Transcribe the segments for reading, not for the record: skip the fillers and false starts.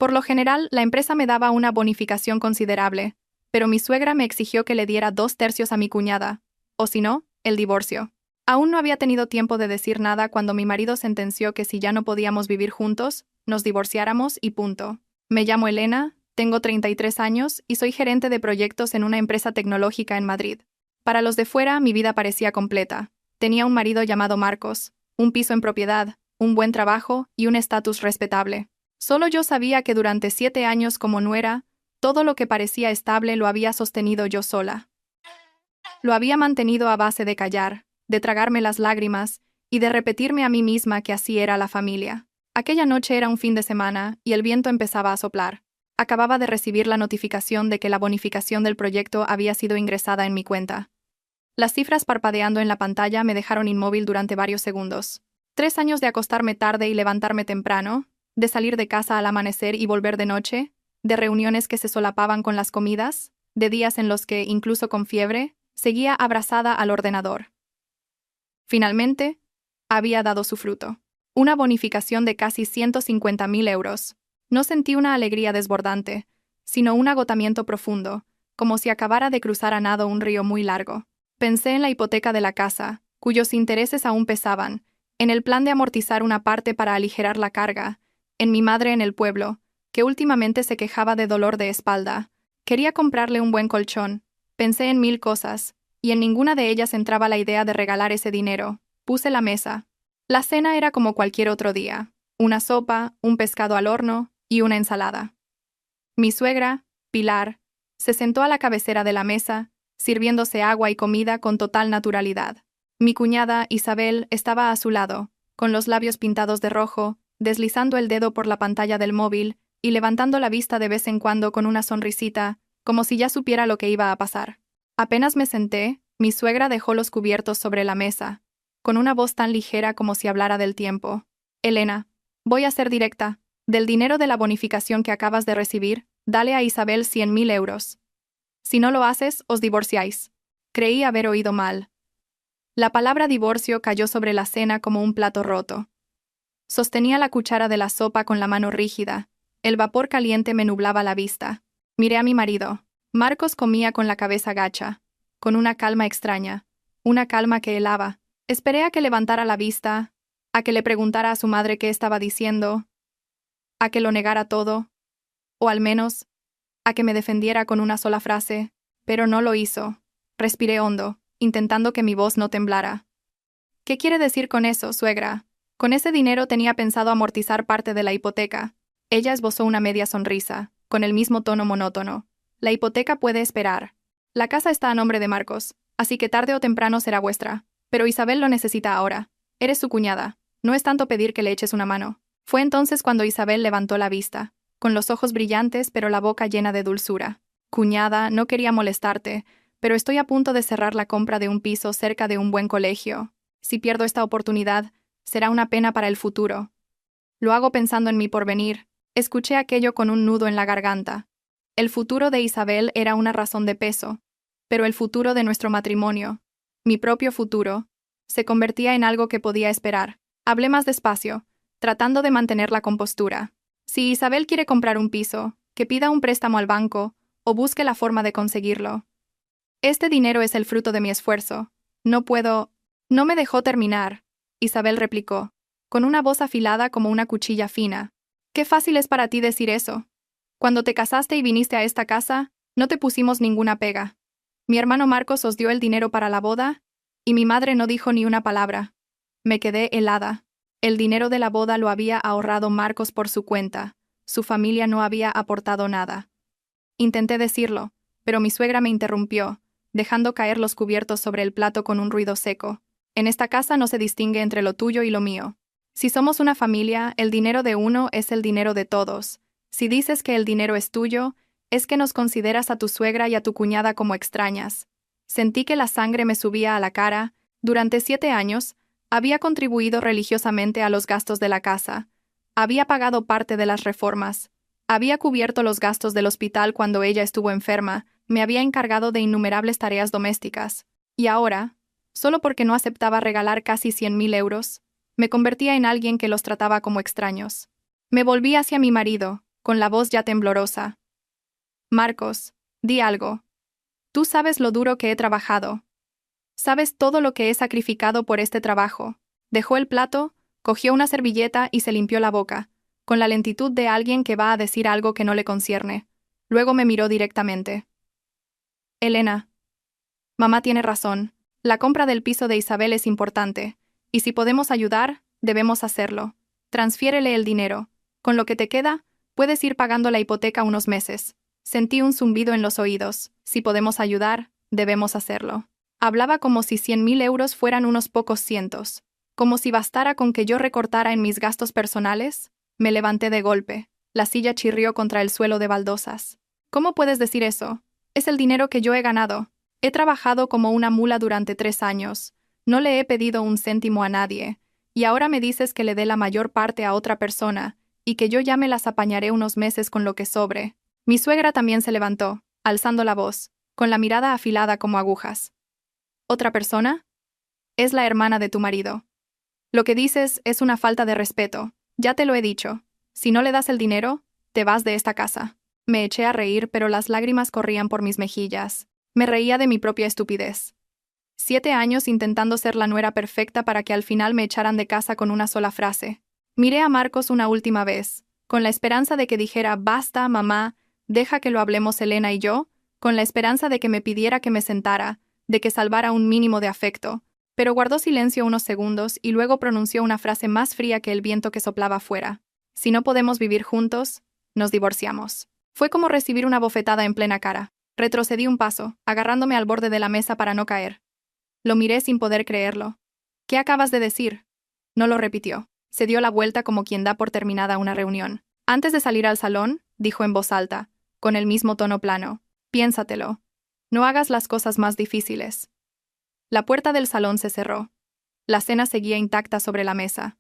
Por lo general, la empresa me daba una bonificación considerable, pero mi suegra me exigió que le diera 2/3 a mi cuñada, o si no, el divorcio. Aún no había tenido tiempo de decir nada cuando mi marido sentenció que si ya no podíamos vivir juntos, nos divorciáramos y punto. Me llamo Elena, tengo 33 años y soy gerente de proyectos en una empresa tecnológica en Madrid. Para los de fuera, mi vida parecía completa. Tenía un marido llamado Marcos, un piso en propiedad, un buen trabajo y un estatus respetable. Solo yo sabía que durante 7 años como nuera, todo lo que parecía estable lo había sostenido yo sola. Lo había mantenido a base de callar, de tragarme las lágrimas y de repetirme a mí misma que así era la familia. Aquella noche era un fin de semana y el viento empezaba a soplar. Acababa de recibir la notificación de que la bonificación del proyecto había sido ingresada en mi cuenta. Las cifras parpadeando en la pantalla me dejaron inmóvil durante varios segundos. 3 años de acostarme tarde y levantarme temprano, de salir de casa al amanecer y volver de noche, de reuniones que se solapaban con las comidas, de días en los que, incluso con fiebre, seguía abrazada al ordenador. Finalmente, había dado su fruto. Una bonificación de casi 150.000 euros. No sentí una alegría desbordante, sino un agotamiento profundo, como si acabara de cruzar a nado un río muy largo. Pensé en la hipoteca de la casa, cuyos intereses aún pesaban, en el plan de amortizar una parte para aligerar la carga, en mi madre en el pueblo, que últimamente se quejaba de dolor de espalda. Quería comprarle un buen colchón. Pensé en 1000 cosas, y en ninguna de ellas entraba la idea de regalar ese dinero. Puse la mesa. La cena era como cualquier otro día: una sopa, un pescado al horno y una ensalada. Mi suegra, Pilar, se sentó a la cabecera de la mesa, sirviéndose agua y comida con total naturalidad. Mi cuñada, Isabel, estaba a su lado, con los labios pintados de rojo, deslizando el dedo por la pantalla del móvil y levantando la vista de vez en cuando con una sonrisita, como si ya supiera lo que iba a pasar. Apenas me senté, mi suegra dejó los cubiertos sobre la mesa, con una voz tan ligera como si hablara del tiempo. Elena, voy a ser directa. Del dinero de la bonificación que acabas de recibir, dale a Isabel 100.000 euros. Si no lo haces, os divorciáis. Creí haber oído mal. La palabra divorcio cayó sobre la cena como un plato roto. Sostenía la cuchara de la sopa con la mano rígida. El vapor caliente me nublaba la vista. Miré a mi marido. Marcos comía con la cabeza gacha, con una calma extraña, una calma que helaba. Esperé a que levantara la vista, a que le preguntara a su madre qué estaba diciendo, a que lo negara todo, o al menos, a que me defendiera con una sola frase, pero no lo hizo. Respiré hondo, intentando que mi voz no temblara. ¿Qué quiere decir con eso, suegra? Con ese dinero tenía pensado amortizar parte de la hipoteca. Ella esbozó una media sonrisa, con el mismo tono monótono. La hipoteca puede esperar. La casa está a nombre de Marcos, así que tarde o temprano será vuestra. Pero Isabel lo necesita ahora. Eres su cuñada. No es tanto pedir que le eches una mano. Fue entonces cuando Isabel levantó la vista, con los ojos brillantes pero la boca llena de dulzura. Cuñada, no quería molestarte, pero estoy a punto de cerrar la compra de un piso cerca de un buen colegio. Si pierdo esta oportunidad, será una pena para el futuro. Lo hago pensando en mi porvenir. Escuché aquello con un nudo en la garganta. El futuro de Isabel era una razón de peso, pero el futuro de nuestro matrimonio, mi propio futuro, se convertía en algo que podía esperar. Hablé más despacio, tratando de mantener la compostura. Si Isabel quiere comprar un piso, que pida un préstamo al banco o busque la forma de conseguirlo. Este dinero es el fruto de mi esfuerzo. No puedo... No me dejó terminar, Isabel replicó, con una voz afilada como una cuchilla fina. Qué fácil es para ti decir eso. Cuando te casaste y viniste a esta casa, no te pusimos ninguna pega. Mi hermano Marcos os dio el dinero para la boda, y mi madre no dijo ni una palabra. Me quedé helada. El dinero de la boda lo había ahorrado Marcos por su cuenta. Su familia no había aportado nada. Intenté decirlo, pero mi suegra me interrumpió, dejando caer los cubiertos sobre el plato con un ruido seco. En esta casa no se distingue entre lo tuyo y lo mío. Si somos una familia, el dinero de uno es el dinero de todos. Si dices que el dinero es tuyo, es que nos consideras a tu suegra y a tu cuñada como extrañas. Sentí que la sangre me subía a la cara. Durante 7 años, había contribuido religiosamente a los gastos de la casa. Había pagado parte de las reformas. Había cubierto los gastos del hospital cuando ella estuvo enferma. Me había encargado de innumerables tareas domésticas. Y ahora, solo porque no aceptaba regalar casi 100.000 euros, me convertía en alguien que los trataba como extraños. Me volví hacia mi marido, con la voz ya temblorosa. Marcos, di algo. Tú sabes lo duro que he trabajado. Sabes todo lo que he sacrificado por este trabajo. Dejó el plato, cogió una servilleta y se limpió la boca, con la lentitud de alguien que va a decir algo que no le concierne. Luego me miró directamente. Elena. Mamá tiene razón. La compra del piso de Isabel es importante, y si podemos ayudar, debemos hacerlo. Transfiérele el dinero. Con lo que te queda, puedes ir pagando la hipoteca unos meses. Sentí un zumbido en los oídos. Si podemos ayudar, debemos hacerlo. Hablaba como si 100.000 euros fueran unos pocos cientos. Como si bastara con que yo recortara en mis gastos personales. Me levanté de golpe. La silla chirrió contra el suelo de baldosas. ¿Cómo puedes decir eso? Es el dinero que yo he ganado. He trabajado como una mula durante 3 años. No le he pedido un céntimo a nadie. Y ahora me dices que le dé la mayor parte a otra persona, y que yo ya me las apañaré unos meses con lo que sobre. Mi suegra también se levantó, alzando la voz, con la mirada afilada como agujas. ¿Otra persona? Es la hermana de tu marido. Lo que dices es una falta de respeto. Ya te lo he dicho. Si no le das el dinero, te vas de esta casa. Me eché a reír, pero las lágrimas corrían por mis mejillas. Me reía de mi propia estupidez. 7 años intentando ser la nuera perfecta para que al final me echaran de casa con una sola frase. Miré a Marcos una última vez, con la esperanza de que dijera «Basta, mamá, deja que lo hablemos Elena y yo», con la esperanza de que me pidiera que me sentara, de que salvara un mínimo de afecto, pero guardó silencio unos segundos y luego pronunció una frase más fría que el viento que soplaba afuera. «Si no podemos vivir juntos, nos divorciamos». Fue como recibir una bofetada en plena cara. Retrocedí un paso, agarrándome al borde de la mesa para no caer. Lo miré sin poder creerlo. «¿Qué acabas de decir?» No lo repitió. Se dio la vuelta como quien da por terminada una reunión. Antes de salir al salón, dijo en voz alta, con el mismo tono plano. «Piénsatelo. No hagas las cosas más difíciles». La puerta del salón se cerró. La cena seguía intacta sobre la mesa.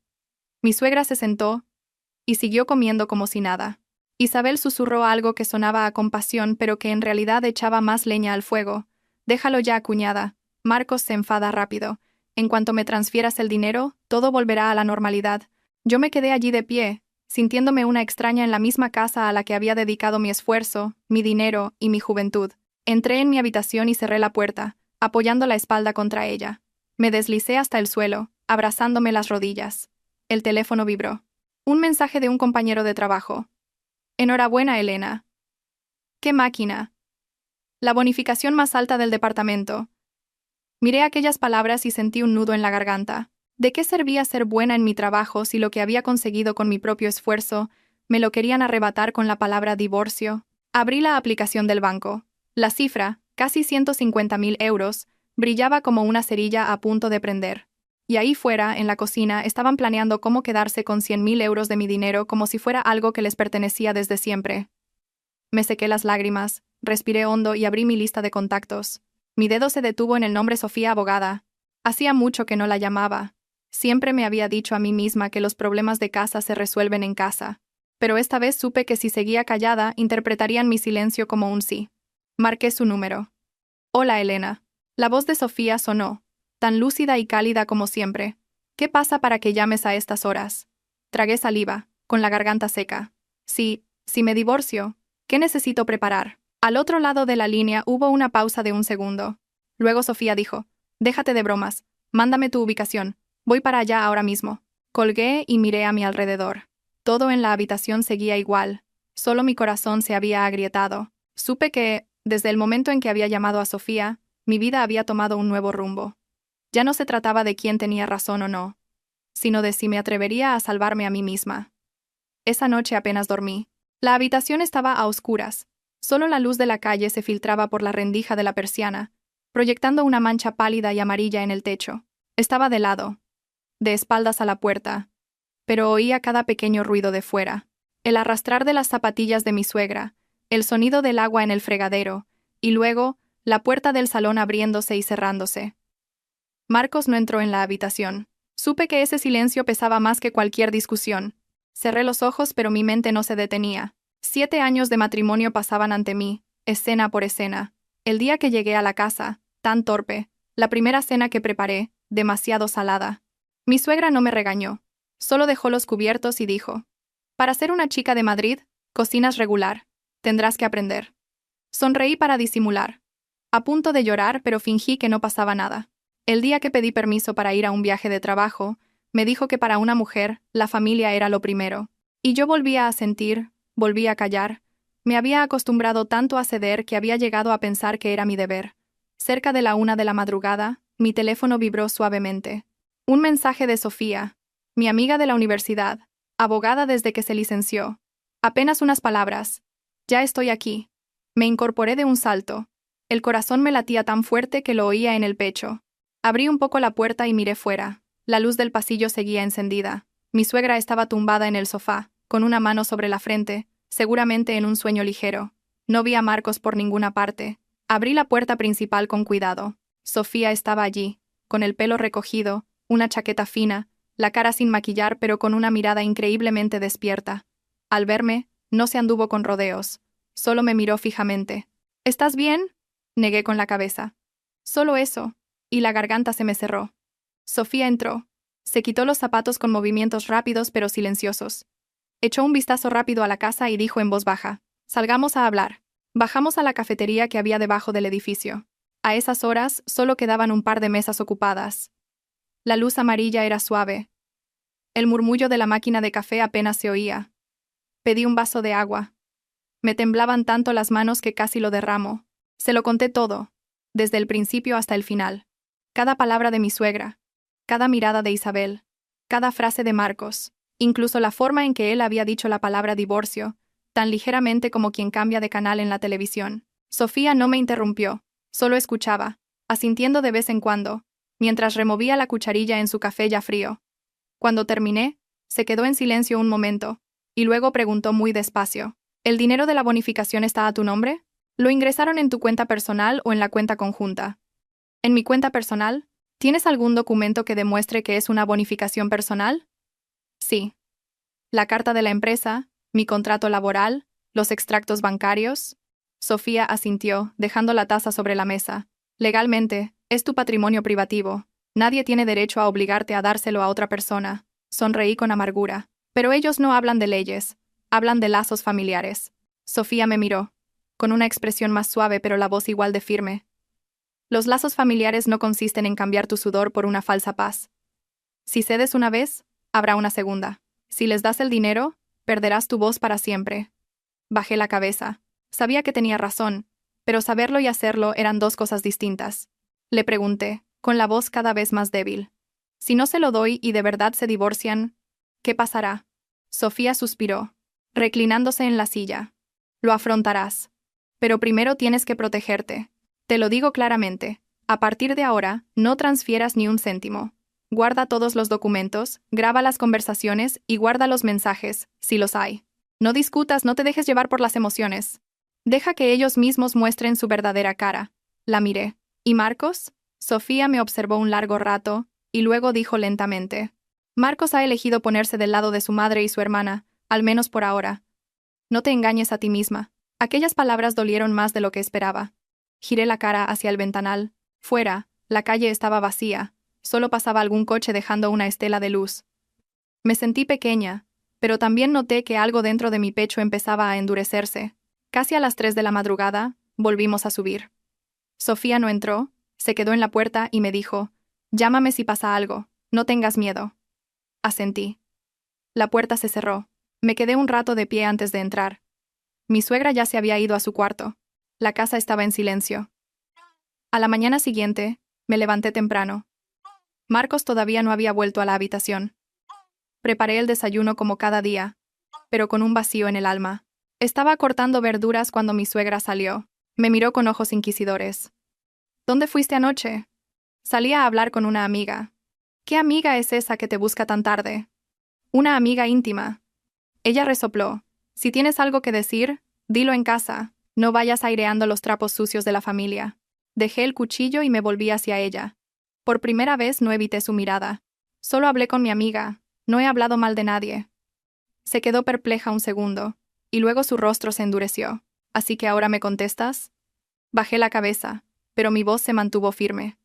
Mi suegra se sentó y siguió comiendo como si nada. Isabel susurró algo que sonaba a compasión, pero que en realidad echaba más leña al fuego. «Déjalo ya, cuñada. Marcos se enfada rápido. En cuanto me transfieras el dinero, todo volverá a la normalidad». Yo me quedé allí de pie, sintiéndome una extraña en la misma casa a la que había dedicado mi esfuerzo, mi dinero y mi juventud. Entré en mi habitación y cerré la puerta, apoyando la espalda contra ella. Me deslicé hasta el suelo, abrazándome las rodillas. El teléfono vibró. Un mensaje de un compañero de trabajo. «Enhorabuena, Elena». «¿Qué máquina?» «La bonificación más alta del departamento». Miré aquellas palabras y sentí un nudo en la garganta. ¿De qué servía ser buena en mi trabajo si lo que había conseguido con mi propio esfuerzo me lo querían arrebatar con la palabra divorcio? Abrí la aplicación del banco. La cifra, casi 150.000 euros, brillaba como una cerilla a punto de prender. Y ahí fuera, en la cocina, estaban planeando cómo quedarse con 100.000 euros de mi dinero como si fuera algo que les pertenecía desde siempre. Me sequé las lágrimas, respiré hondo y abrí mi lista de contactos. Mi dedo se detuvo en el nombre Sofía Abogada. Hacía mucho que no la llamaba. Siempre me había dicho a mí misma que los problemas de casa se resuelven en casa. Pero esta vez supe que si seguía callada, interpretarían mi silencio como un sí. Marqué su número. «Hola, Elena». La voz de Sofía sonó, tan lúcida y cálida como siempre. «¿Qué pasa para que llames a estas horas?» Tragué saliva, con la garganta seca. Si me divorcio, ¿qué necesito preparar?» Al otro lado de la línea hubo una pausa de un segundo. Luego Sofía dijo, «Déjate de bromas, mándame tu ubicación. Voy para allá ahora mismo». Colgué y miré a mi alrededor. Todo en la habitación seguía igual. Solo mi corazón se había agrietado. Supe que, desde el momento en que había llamado a Sofía, mi vida había tomado un nuevo rumbo. Ya no se trataba de quién tenía razón o no, sino de si me atrevería a salvarme a mí misma. Esa noche apenas dormí. La habitación estaba a oscuras. Solo la luz de la calle se filtraba por la rendija de la persiana, proyectando una mancha pálida y amarilla en el techo. Estaba de lado, de espaldas a la puerta, pero oía cada pequeño ruido de fuera. El arrastrar de las zapatillas de mi suegra, el sonido del agua en el fregadero, y luego, la puerta del salón abriéndose y cerrándose. Marcos no entró en la habitación. Supe que ese silencio pesaba más que cualquier discusión. Cerré los ojos, pero mi mente no se detenía. 7 años de matrimonio pasaban ante mí, escena por escena. El día que llegué a la casa, tan torpe, la primera cena que preparé, demasiado salada. Mi suegra no me regañó, solo dejó los cubiertos y dijo, «Para ser una chica de Madrid, Cocinas regular. Tendrás que aprender. Sonreí para disimular. A punto de llorar, pero fingí que no pasaba nada. El día que pedí permiso para ir a un viaje de trabajo, me dijo que para una mujer, la familia era lo primero. Y yo volvía a sentir, volví a callar. Me había acostumbrado tanto a ceder que había llegado a pensar que era mi deber. Cerca de la 1 de la madrugada, mi teléfono vibró suavemente. Un mensaje de Sofía, mi amiga de la universidad, abogada desde que se licenció. Apenas unas palabras. Ya estoy aquí. Me incorporé de un salto. El corazón me latía tan fuerte que lo oía en el pecho. Abrí un poco la puerta y miré fuera. La luz del pasillo seguía encendida. Mi suegra estaba tumbada en el sofá, con una mano sobre la frente, seguramente en un sueño ligero. No vi a Marcos por ninguna parte. Abrí la puerta principal con cuidado. Sofía estaba allí, con el pelo recogido, una chaqueta fina, la cara sin maquillar pero con una mirada increíblemente despierta. Al verme, no se anduvo con rodeos. Solo me miró fijamente. ¿Estás bien? Negué con la cabeza. Solo eso. Y la garganta se me cerró. Sofía entró. Se quitó los zapatos con movimientos rápidos pero silenciosos. Echó un vistazo rápido a la casa y dijo en voz baja: «Salgamos a hablar». Bajamos a la cafetería que había debajo del edificio. A esas horas solo quedaban un par de mesas ocupadas. La luz amarilla era suave. El murmullo de la máquina de café apenas se oía. Pedí un vaso de agua. Me temblaban tanto las manos que casi lo derramo. Se lo conté todo, desde el principio hasta el final. Cada palabra de mi suegra, cada mirada de Isabel, cada frase de Marcos, incluso la forma en que él había dicho la palabra divorcio, tan ligeramente como quien cambia de canal en la televisión. Sofía no me interrumpió, solo escuchaba, asintiendo de vez en cuando, mientras removía la cucharilla en su café ya frío. Cuando terminé, se quedó en silencio un momento, y luego preguntó muy despacio: ¿El dinero de la bonificación está a tu nombre? ¿Lo ingresaron en tu cuenta personal o en la cuenta conjunta? ¿En mi cuenta personal? ¿Tienes algún documento que demuestre que es una bonificación personal? Sí. La carta de la empresa, mi contrato laboral, los extractos bancarios. Sofía asintió, dejando la taza sobre la mesa. Legalmente, es tu patrimonio privativo. Nadie tiene derecho a obligarte a dárselo a otra persona. Sonreí con amargura. Pero ellos no hablan de leyes, hablan de lazos familiares. Sofía me miró, con una expresión más suave pero la voz igual de firme. Los lazos familiares no consisten en cambiar tu sudor por una falsa paz. Si cedes una vez, habrá una segunda. Si les das el dinero, perderás tu voz para siempre. Bajé la cabeza. Sabía que tenía razón, pero saberlo y hacerlo eran dos cosas distintas. Le pregunté, con la voz cada vez más débil: si no se lo doy y de verdad se divorcian, ¿qué pasará? Sofía suspiró, reclinándose en la silla. Lo afrontarás. Pero primero tienes que protegerte. Te lo digo claramente. A partir de ahora, no transfieras ni un céntimo. Guarda todos los documentos, graba las conversaciones y guarda los mensajes, si los hay. No discutas, no te dejes llevar por las emociones. Deja que ellos mismos muestren su verdadera cara. La miré. ¿Y Marcos? Sofía me observó un largo rato, y luego dijo lentamente: Marcos ha elegido ponerse del lado de su madre y su hermana, al menos por ahora. No te engañes a ti misma. Aquellas palabras dolieron más de lo que esperaba. Giré la cara hacia el ventanal. Fuera, la calle estaba vacía. Solo pasaba algún coche dejando una estela de luz. Me sentí pequeña, pero también noté que algo dentro de mi pecho empezaba a endurecerse. Casi a las 3 de la madrugada, volvimos a subir. Sofía no entró, se quedó en la puerta y me dijo: «Llámame si pasa algo, no tengas miedo». Asentí. La puerta se cerró. Me quedé un rato de pie antes de entrar. Mi suegra ya se había ido a su cuarto. La casa estaba en silencio. A la mañana siguiente, me levanté temprano. Marcos todavía no había vuelto a la habitación. Preparé el desayuno como cada día, pero con un vacío en el alma. Estaba cortando verduras cuando mi suegra salió. Me miró con ojos inquisidores. «¿Dónde fuiste anoche?» «Salí a hablar con una amiga». «¿Qué amiga es esa que te busca tan tarde?» «Una amiga íntima». Ella resopló. «Si tienes algo que decir, dilo en casa. No vayas aireando los trapos sucios de la familia». Dejé el cuchillo y me volví hacia ella. Por primera vez no evité su mirada. «Solo hablé con mi amiga. No he hablado mal de nadie». Se quedó perpleja un segundo, y luego su rostro se endureció. «¿Así que ahora me contestas?» Bajé la cabeza, pero mi voz se mantuvo firme.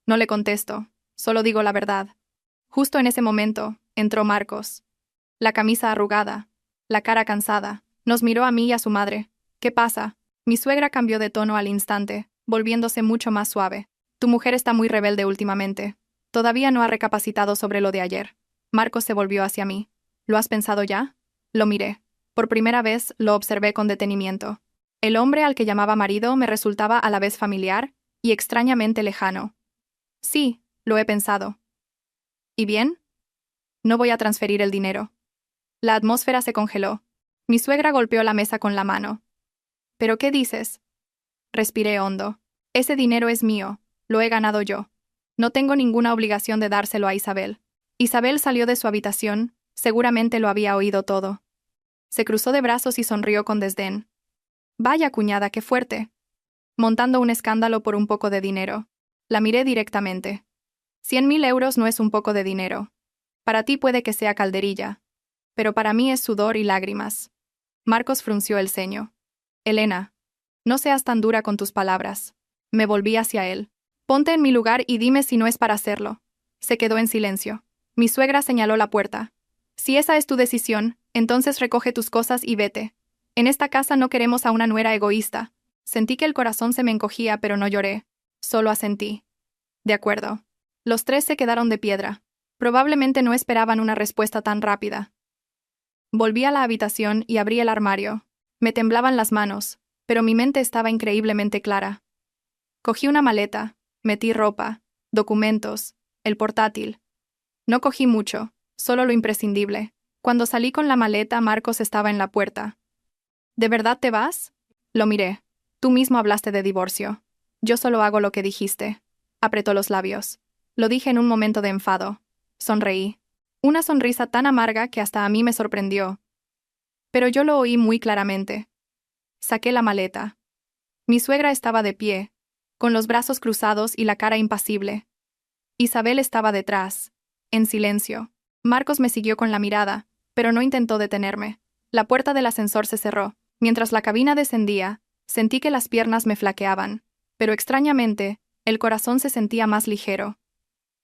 «No le contesto, solo digo la verdad». Justo en ese momento, entró Marcos. La camisa arrugada, la cara cansada, Nos miró a mí y a su madre. ¿Qué pasa? Mi suegra cambió de tono al instante, volviéndose mucho más suave. Tu mujer está muy rebelde últimamente. Todavía no ha recapacitado sobre lo de ayer. Marcos se volvió hacia mí. ¿Lo has pensado ya? Lo miré. Por primera vez lo observé con detenimiento. El hombre al que llamaba marido me resultaba a la vez familiar y extrañamente lejano. Sí, lo he pensado. ¿Y bien? No voy a transferir el dinero. La atmósfera se congeló. Mi suegra golpeó la mesa con la mano. ¿Pero qué dices? Respiré hondo. Ese dinero es mío, lo he ganado yo. No tengo ninguna obligación de dárselo a Isabel. Isabel salió de su habitación, seguramente lo había oído todo. Se cruzó de brazos y sonrió con desdén. Vaya cuñada, qué fuerte. Montando un escándalo por un poco de dinero. La miré directamente. 100.000 euros no es un poco de dinero. Para ti puede que sea calderilla. Pero para mí es sudor y lágrimas. Marcos frunció el ceño. Elena, no seas tan dura con tus palabras. Me volví hacia él. Ponte en mi lugar y dime si no es para hacerlo. Se quedó en silencio. Mi suegra señaló la puerta. Si esa es tu decisión, entonces recoge tus cosas y vete. En esta casa no queremos a una nuera egoísta. Sentí que el corazón se me encogía, pero no lloré. Solo asentí. De acuerdo. Los tres se quedaron de piedra. Probablemente no esperaban una respuesta tan rápida. Volví a la habitación y abrí el armario. Me temblaban las manos, pero mi mente estaba increíblemente clara. Cogí una maleta, metí ropa, documentos, el portátil. No cogí mucho, solo lo imprescindible. Cuando salí con la maleta, Marcos estaba en la puerta. ¿De verdad te vas? Lo miré. Tú mismo hablaste de divorcio. Yo solo hago lo que dijiste. Apretó los labios. Lo dije en un momento de enfado. Sonreí. Una sonrisa tan amarga que hasta a mí me sorprendió. Pero yo lo oí muy claramente. Saqué la maleta. Mi suegra estaba de pie, con los brazos cruzados y la cara impasible. Isabel estaba detrás, en silencio. Marcos me siguió con la mirada, pero no intentó detenerme. La puerta del ascensor se cerró. Mientras la cabina descendía, sentí que las piernas me flaqueaban, pero extrañamente, el corazón se sentía más ligero.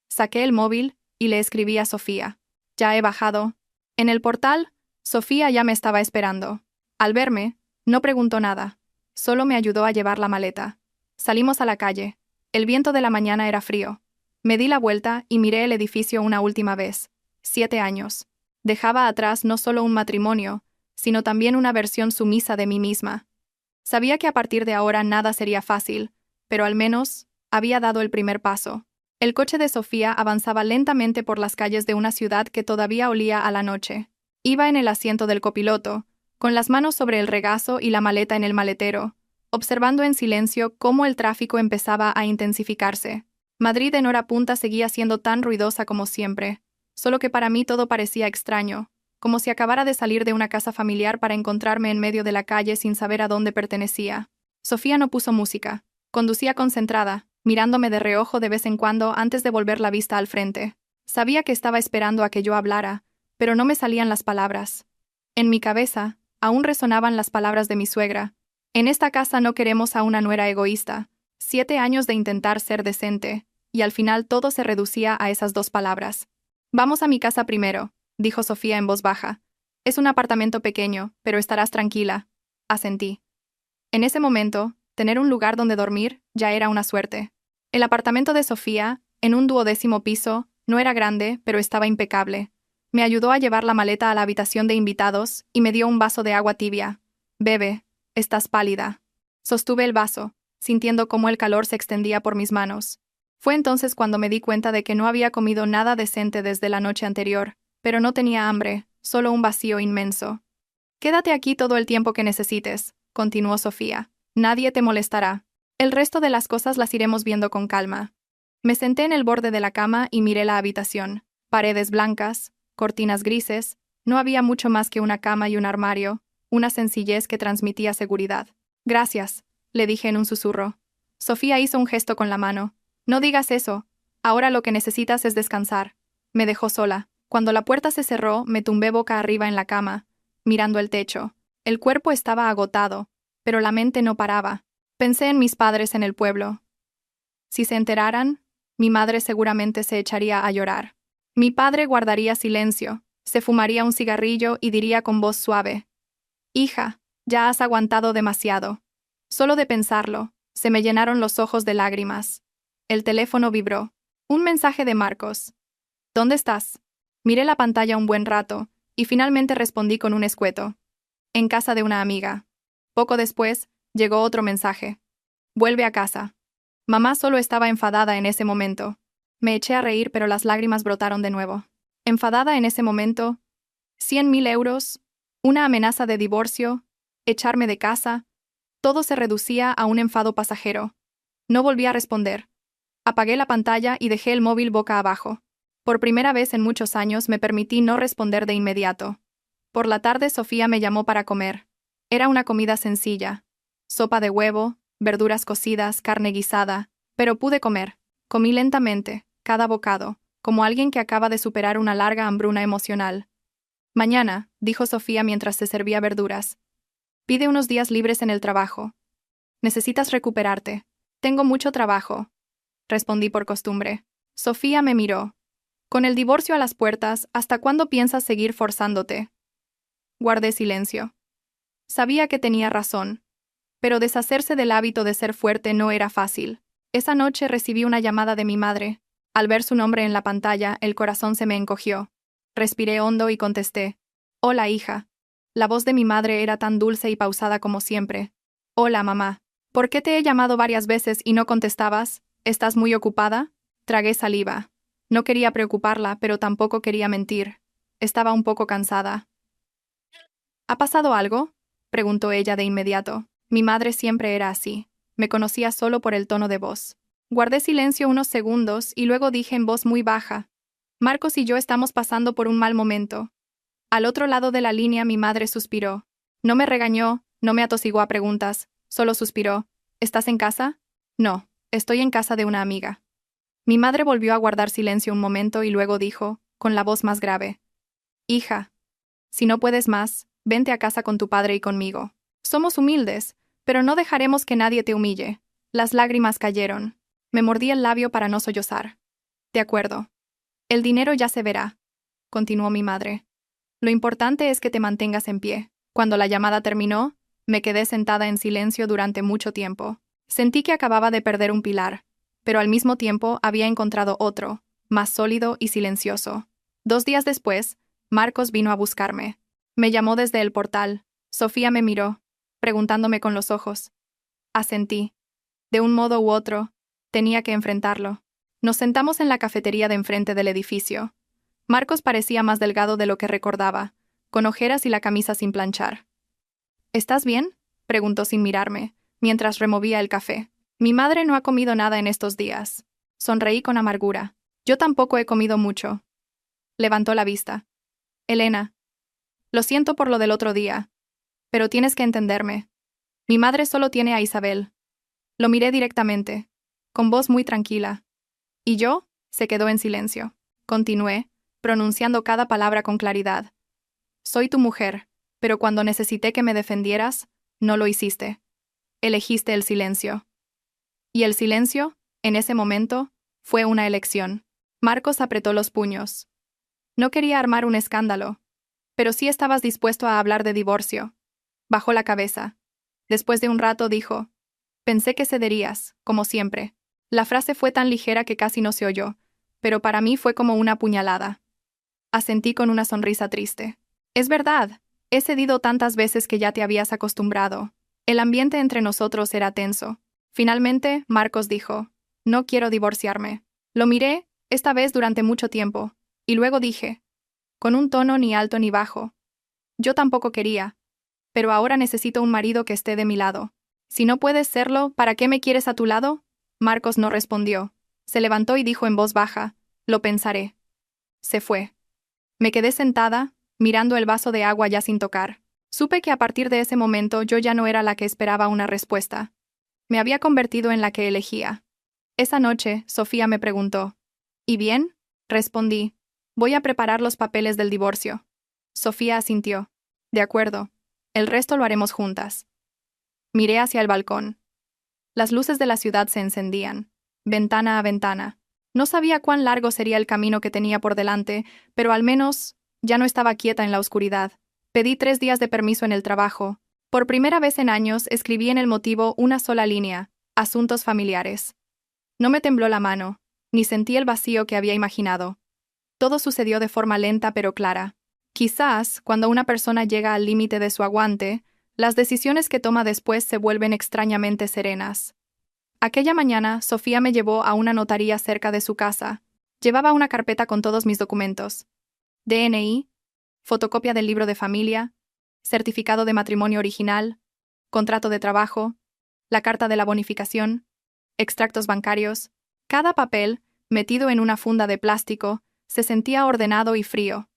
Saqué el móvil y le escribí a Sofía. Ya he bajado. En el portal, Sofía ya me estaba esperando. Al verme, no preguntó nada. Solo me ayudó a llevar la maleta. Salimos a la calle. El viento de la mañana era frío. Me di la vuelta y miré el edificio una última vez. 7 años. Dejaba atrás no solo un matrimonio, sino también una versión sumisa de mí misma. Sabía que a partir de ahora nada sería fácil, pero al menos había dado el primer paso. El coche de Sofía avanzaba lentamente por las calles de una ciudad que todavía olía a la noche. Iba en el asiento del copiloto, con las manos sobre el regazo y la maleta en el maletero, observando en silencio cómo el tráfico empezaba a intensificarse. Madrid en hora punta seguía siendo tan ruidosa como siempre, solo que para mí todo parecía extraño, como si acabara de salir de una casa familiar para encontrarme en medio de la calle sin saber a dónde pertenecía. Sofía no puso música. Conducía concentrada, mirándome de reojo de vez en cuando antes de volver la vista al frente. Sabía que estaba esperando a que yo hablara, pero no me salían las palabras. En mi cabeza, aún resonaban las palabras de mi suegra. En esta casa no queremos a una nuera egoísta. 7 años de intentar ser decente, y al final todo se reducía a esas 2 palabras. Vamos a mi casa primero, dijo Sofía en voz baja. Es un apartamento pequeño, pero estarás tranquila. Asentí. En ese momento, tener un lugar donde dormir ya era una suerte. El apartamento de Sofía, en un 12º piso, no era grande, pero estaba impecable. Me ayudó a llevar la maleta a la habitación de invitados y me dio un vaso de agua tibia. Bebe, estás pálida. Sostuve el vaso, sintiendo cómo el calor se extendía por mis manos. Fue entonces cuando me di cuenta de que no había comido nada decente desde la noche anterior, pero no tenía hambre, solo un vacío inmenso. Quédate aquí todo el tiempo que necesites, continuó Sofía. Nadie te molestará. El resto de las cosas las iremos viendo con calma. Me senté en el borde de la cama y miré la habitación. Paredes blancas, cortinas grises, no había mucho más que una cama y un armario, una sencillez que transmitía seguridad. Gracias, le dije en un susurro. Sofía hizo un gesto con la mano. No digas eso. Ahora lo que necesitas es descansar. Me dejó sola. Cuando la puerta se cerró, me tumbé boca arriba en la cama, mirando el techo. El cuerpo estaba agotado, pero la mente no paraba. Pensé en mis padres en el pueblo. Si se enteraran, mi madre seguramente se echaría a llorar. Mi padre guardaría silencio, se fumaría un cigarrillo y diría con voz suave: Hija, ya has aguantado demasiado. Solo de pensarlo, se me llenaron los ojos de lágrimas. El teléfono vibró. Un mensaje de Marcos. ¿Dónde estás? Miré la pantalla un buen rato, y finalmente respondí con un escueto. En casa de una amiga. Poco después, llegó otro mensaje. Vuelve a casa. Mamá solo estaba enfadada en ese momento. Me eché a reír, pero las lágrimas brotaron de nuevo. Enfadada en ese momento. 100.000 euros, una amenaza de divorcio, echarme de casa. Todo se reducía a un enfado pasajero. No volví a responder. Apagué la pantalla y dejé el móvil boca abajo. Por primera vez en muchos años me permití no responder de inmediato. Por la tarde Sofía me llamó para comer. Era una comida sencilla. Sopa de huevo, verduras cocidas, carne guisada, pero pude comer. Comí lentamente, cada bocado, como alguien que acaba de superar una larga hambruna emocional. Mañana, dijo Sofía mientras se servía verduras. Pide unos días libres en el trabajo. Necesitas recuperarte. Tengo mucho trabajo. Respondí por costumbre. Sofía me miró. Con el divorcio a las puertas, ¿hasta cuándo piensas seguir forzándote? Guardé silencio. Sabía que tenía razón. Pero deshacerse del hábito de ser fuerte no era fácil. Esa noche recibí una llamada de mi madre. Al ver su nombre en la pantalla, el corazón se me encogió. Respiré hondo y contesté. Hola, hija. La voz de mi madre era tan dulce y pausada como siempre. Hola, mamá. ¿Por qué te he llamado varias veces y no contestabas? ¿Estás muy ocupada? Tragué saliva. No quería preocuparla, pero tampoco quería mentir. Estaba un poco cansada. ¿Ha pasado algo? Preguntó ella de inmediato. Mi madre siempre era así. Me conocía solo por el tono de voz. Guardé silencio unos segundos y luego dije en voz muy baja. Marcos y yo estamos pasando por un mal momento. Al otro lado de la línea mi madre suspiró. No me regañó, no me atosigó a preguntas, solo suspiró. ¿Estás en casa? No, estoy en casa de una amiga. Mi madre volvió a guardar silencio un momento y luego dijo, con la voz más grave. Hija, si no puedes más, vente a casa con tu padre y conmigo. Somos humildes, pero no dejaremos que nadie te humille. Las lágrimas cayeron. Me mordí el labio para no sollozar. De acuerdo. El dinero ya se verá, continuó mi madre. Lo importante es que te mantengas en pie. Cuando la llamada terminó, me quedé sentada en silencio durante mucho tiempo. Sentí que acababa de perder un pilar, pero al mismo tiempo había encontrado otro, más sólido y silencioso. 2 días después, Marcos vino a buscarme. Me llamó desde el portal. Sofía me miró, preguntándome con los ojos. Asentí. De un modo u otro, tenía que enfrentarlo. Nos sentamos en la cafetería de enfrente del edificio. Marcos parecía más delgado de lo que recordaba, con ojeras y la camisa sin planchar. ¿Estás bien?, preguntó sin mirarme, mientras removía el café. Mi madre no ha comido nada en estos días. Sonreí con amargura. Yo tampoco he comido mucho. Levantó la vista. Elena. Lo siento por lo del otro día. Pero tienes que entenderme. Mi madre solo tiene a Isabel. Lo miré directamente, con voz muy tranquila. ¿Y yo? Se quedó en silencio. Continué, pronunciando cada palabra con claridad. Soy tu mujer, pero cuando necesité que me defendieras, no lo hiciste. Elegiste el silencio. Y el silencio, en ese momento, fue una elección. Marcos apretó los puños. No quería armar un escándalo, pero sí estabas dispuesto a hablar de divorcio. Bajó la cabeza. Después de un rato dijo, pensé que cederías, como siempre. La frase fue tan ligera que casi no se oyó, pero para mí fue como una puñalada. Asentí con una sonrisa triste. Es verdad, he cedido tantas veces que ya te habías acostumbrado. El ambiente entre nosotros era tenso. Finalmente, Marcos dijo, no quiero divorciarme. Lo miré, esta vez durante mucho tiempo, y luego dije, con un tono ni alto ni bajo. Yo tampoco quería, pero ahora necesito un marido que esté de mi lado. Si no puedes serlo, ¿para qué me quieres a tu lado? Marcos no respondió. Se levantó y dijo en voz baja, lo pensaré. Se fue. Me quedé sentada, mirando el vaso de agua ya sin tocar. Supe que a partir de ese momento yo ya no era la que esperaba una respuesta. Me había convertido en la que elegía. Esa noche, Sofía me preguntó. ¿Y bien? Respondí. Voy a preparar los papeles del divorcio. Sofía asintió. De acuerdo. El resto lo haremos juntas. Miré hacia el balcón. Las luces de la ciudad se encendían, ventana a ventana. No sabía cuán largo sería el camino que tenía por delante, pero al menos ya no estaba quieta en la oscuridad. Pedí 3 días de permiso en el trabajo. Por primera vez en años escribí en el motivo una sola línea: asuntos familiares. No me tembló la mano, ni sentí el vacío que había imaginado. Todo sucedió de forma lenta pero clara. Quizás, cuando una persona llega al límite de su aguante, las decisiones que toma después se vuelven extrañamente serenas. Aquella mañana, Sofía me llevó a una notaría cerca de su casa. Llevaba una carpeta con todos mis documentos: DNI, fotocopia del libro de familia, certificado de matrimonio original, contrato de trabajo, la carta de la bonificación, extractos bancarios. Cada papel, metido en una funda de plástico, se sentía ordenado y frío.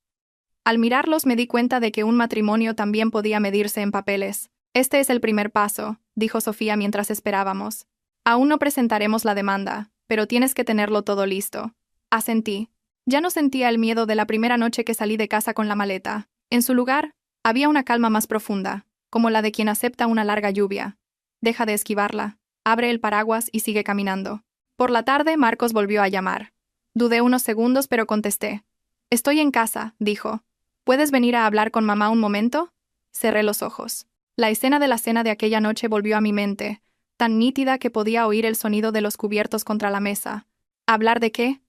Al mirarlos me di cuenta de que un matrimonio también podía medirse en papeles. Este es el primer paso, dijo Sofía mientras esperábamos. Aún no presentaremos la demanda, pero tienes que tenerlo todo listo. Asentí. Ya no sentía el miedo de la primera noche que salí de casa con la maleta. En su lugar, había una calma más profunda, como la de quien acepta una larga lluvia. Deja de esquivarla, abre el paraguas y sigue caminando. Por la tarde, Marcos volvió a llamar. Dudé unos segundos, pero contesté. Estoy en casa, dijo. ¿Puedes venir a hablar con mamá un momento? Cerré los ojos. La escena de la cena de aquella noche volvió a mi mente, tan nítida que podía oír el sonido de los cubiertos contra la mesa. ¿Hablar de qué?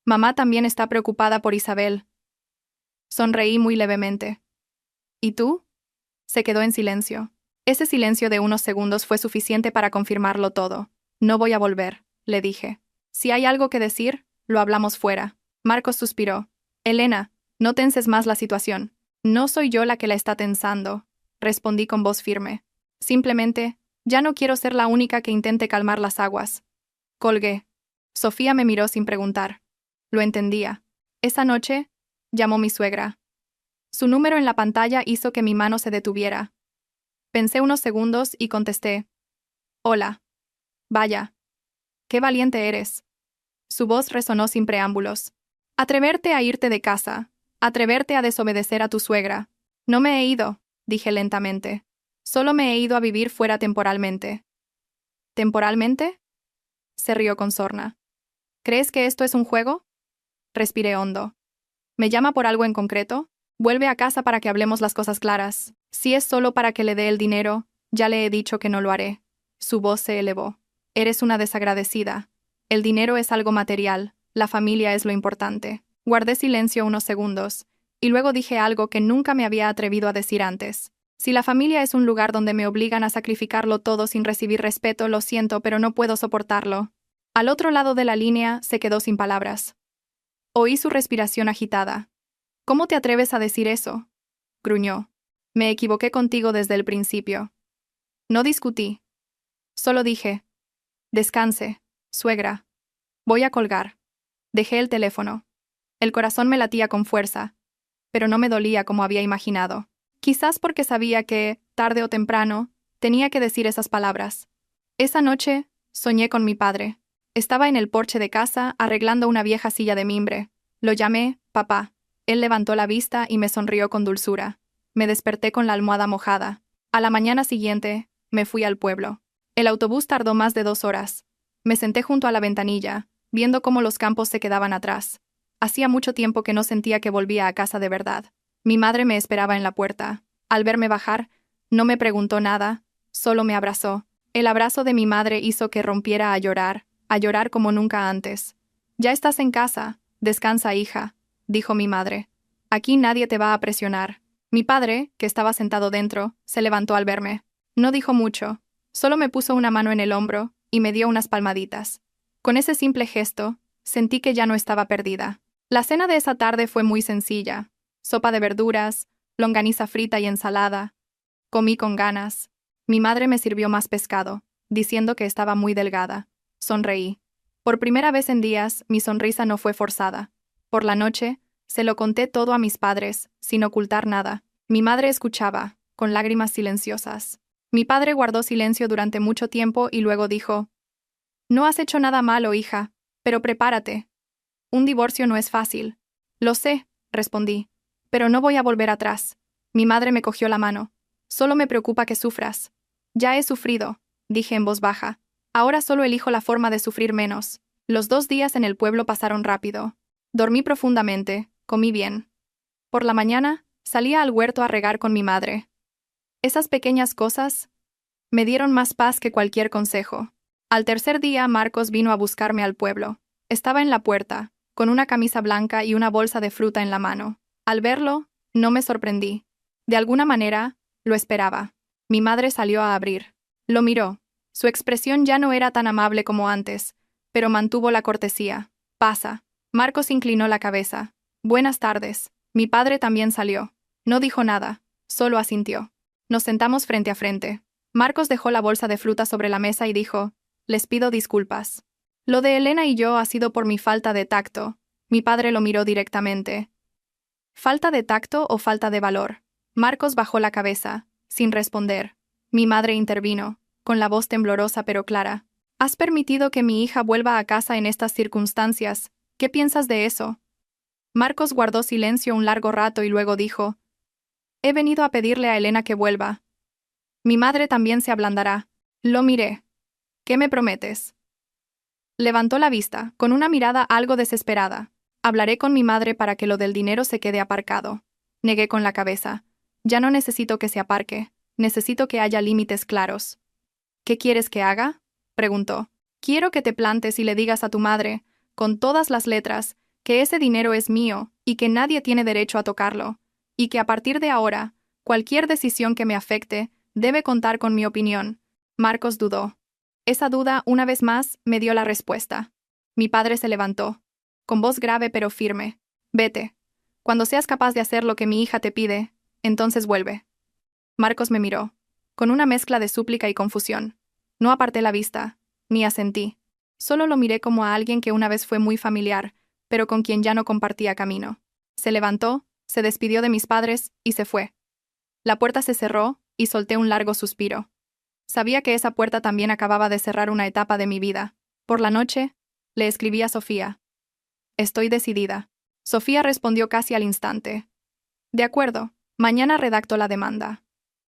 Mamá también está preocupada por Isabel. Sonreí muy levemente. ¿Y tú? Se quedó en silencio. Ese silencio de unos segundos fue suficiente para confirmarlo todo. No voy a volver, le dije. Si hay algo que decir, lo hablamos fuera. Marcos suspiró. Elena, no tenses más la situación. No soy yo la que la está tensando, respondí con voz firme. Simplemente, ya no quiero ser la única que intente calmar las aguas. Colgué. Sofía me miró sin preguntar. Lo entendía. Esa noche, llamó mi suegra. Su número en la pantalla hizo que mi mano se detuviera. Pensé unos segundos y contesté. Hola. Vaya. Qué valiente eres. Su voz resonó sin preámbulos. Atreverte a irte de casa. Atreverte a desobedecer a tu suegra. No me he ido, dije lentamente. Solo me he ido a vivir fuera temporalmente. ¿Temporalmente? Se rió con sorna. ¿Crees que esto es un juego? Respiré hondo. ¿Me llama por algo en concreto? Vuelve a casa para que hablemos las cosas claras. Si es solo para que le dé el dinero, ya le he dicho que no lo haré. Su voz se elevó. Eres una desagradecida. El dinero es algo material, la familia es lo importante. Guardé silencio unos segundos, y luego dije algo que nunca me había atrevido a decir antes. Si la familia es un lugar donde me obligan a sacrificarlo todo sin recibir respeto, lo siento, pero no puedo soportarlo. Al otro lado de la línea se quedó sin palabras. Oí su respiración agitada. ¿Cómo te atreves a decir eso? Gruñó. Me equivoqué contigo desde el principio. No discutí. Solo dije. Descanse, suegra. Voy a colgar. Dejé el teléfono. El corazón me latía con fuerza, pero no me dolía como había imaginado. Quizás porque sabía que, tarde o temprano, tenía que decir esas palabras. Esa noche, soñé con mi padre. Estaba en el porche de casa arreglando una vieja silla de mimbre. Lo llamé, papá. Él levantó la vista y me sonrió con dulzura. Me desperté con la almohada mojada. A la mañana siguiente, me fui al pueblo. El autobús tardó más de 2 horas. Me senté junto a la ventanilla, viendo cómo los campos se quedaban atrás. Hacía mucho tiempo que no sentía que volvía a casa de verdad. Mi madre me esperaba en la puerta. Al verme bajar, no me preguntó nada, solo me abrazó. El abrazo de mi madre hizo que rompiera a llorar como nunca antes. Ya estás en casa, descansa, hija, dijo mi madre. Aquí nadie te va a presionar. Mi padre, que estaba sentado dentro, se levantó al verme. No dijo mucho, solo me puso una mano en el hombro y me dio unas palmaditas. Con ese simple gesto, sentí que ya no estaba perdida. La cena de esa tarde fue muy sencilla. Sopa de verduras, longaniza frita y ensalada. Comí con ganas. Mi madre me sirvió más pescado, diciendo que estaba muy delgada. Sonreí. Por primera vez en días, mi sonrisa no fue forzada. Por la noche, se lo conté todo a mis padres, sin ocultar nada. Mi madre escuchaba, con lágrimas silenciosas. Mi padre guardó silencio durante mucho tiempo y luego dijo: No has hecho nada malo, hija, pero prepárate. Un divorcio no es fácil. Lo sé, respondí, pero no voy a volver atrás. Mi madre me cogió la mano. Solo me preocupa que sufras. Ya he sufrido, dije en voz baja. Ahora solo elijo la forma de sufrir menos. Los 2 días en el pueblo pasaron rápido. Dormí profundamente, comí bien. Por la mañana, Salía al huerto a regar con mi madre. Esas pequeñas cosas me dieron más paz que cualquier consejo. Al tercer día, Marcos vino a buscarme al pueblo. Estaba en la puerta, con una camisa blanca y una bolsa de fruta en la mano. Al verlo, no me sorprendí. De alguna manera, lo esperaba. Mi madre salió a abrir. Lo miró. Su expresión ya no era tan amable como antes, pero mantuvo la cortesía. Pasa. Marcos inclinó la cabeza. Buenas tardes. Mi padre también salió. No dijo nada, solo asintió. Nos sentamos frente a frente. Marcos dejó la bolsa de fruta sobre la mesa y dijo, les pido disculpas. Lo de Elena y yo ha sido por mi falta de tacto. Mi padre lo miró directamente. ¿Falta de tacto o falta de valor? Marcos bajó la cabeza, sin responder. Mi madre intervino, con la voz temblorosa pero clara. ¿Has permitido que mi hija vuelva a casa en estas circunstancias? ¿Qué piensas de eso? Marcos guardó silencio un largo rato y luego dijo, he venido a pedirle a Elena que vuelva. Mi madre también se ablandará. Lo miré. ¿Qué me prometes? Levantó la vista, con una mirada algo desesperada. Hablaré con mi madre para que lo del dinero se quede aparcado. Negué con la cabeza. Ya no necesito que se aparque. Necesito que haya límites claros. ¿Qué quieres que haga? Preguntó. Quiero que te plantes y le digas a tu madre, con todas las letras, que ese dinero es mío y que nadie tiene derecho a tocarlo, y que a partir de ahora, cualquier decisión que me afecte debe contar con mi opinión. Marcos dudó. Esa duda, una vez más, me dio la respuesta. Mi padre se levantó, con voz grave pero firme. Vete. Cuando seas capaz de hacer lo que mi hija te pide, entonces vuelve. Marcos me miró, con una mezcla de súplica y confusión. No aparté la vista, ni asentí. Solo lo miré como a alguien que una vez fue muy familiar, pero con quien ya no compartía camino. Se levantó, se despidió de mis padres y se fue. La puerta se cerró y solté un largo suspiro. Sabía que esa puerta también acababa de cerrar una etapa de mi vida. Por la noche, le escribí a Sofía. Estoy decidida. Sofía respondió casi al instante. De acuerdo, mañana redacto la demanda.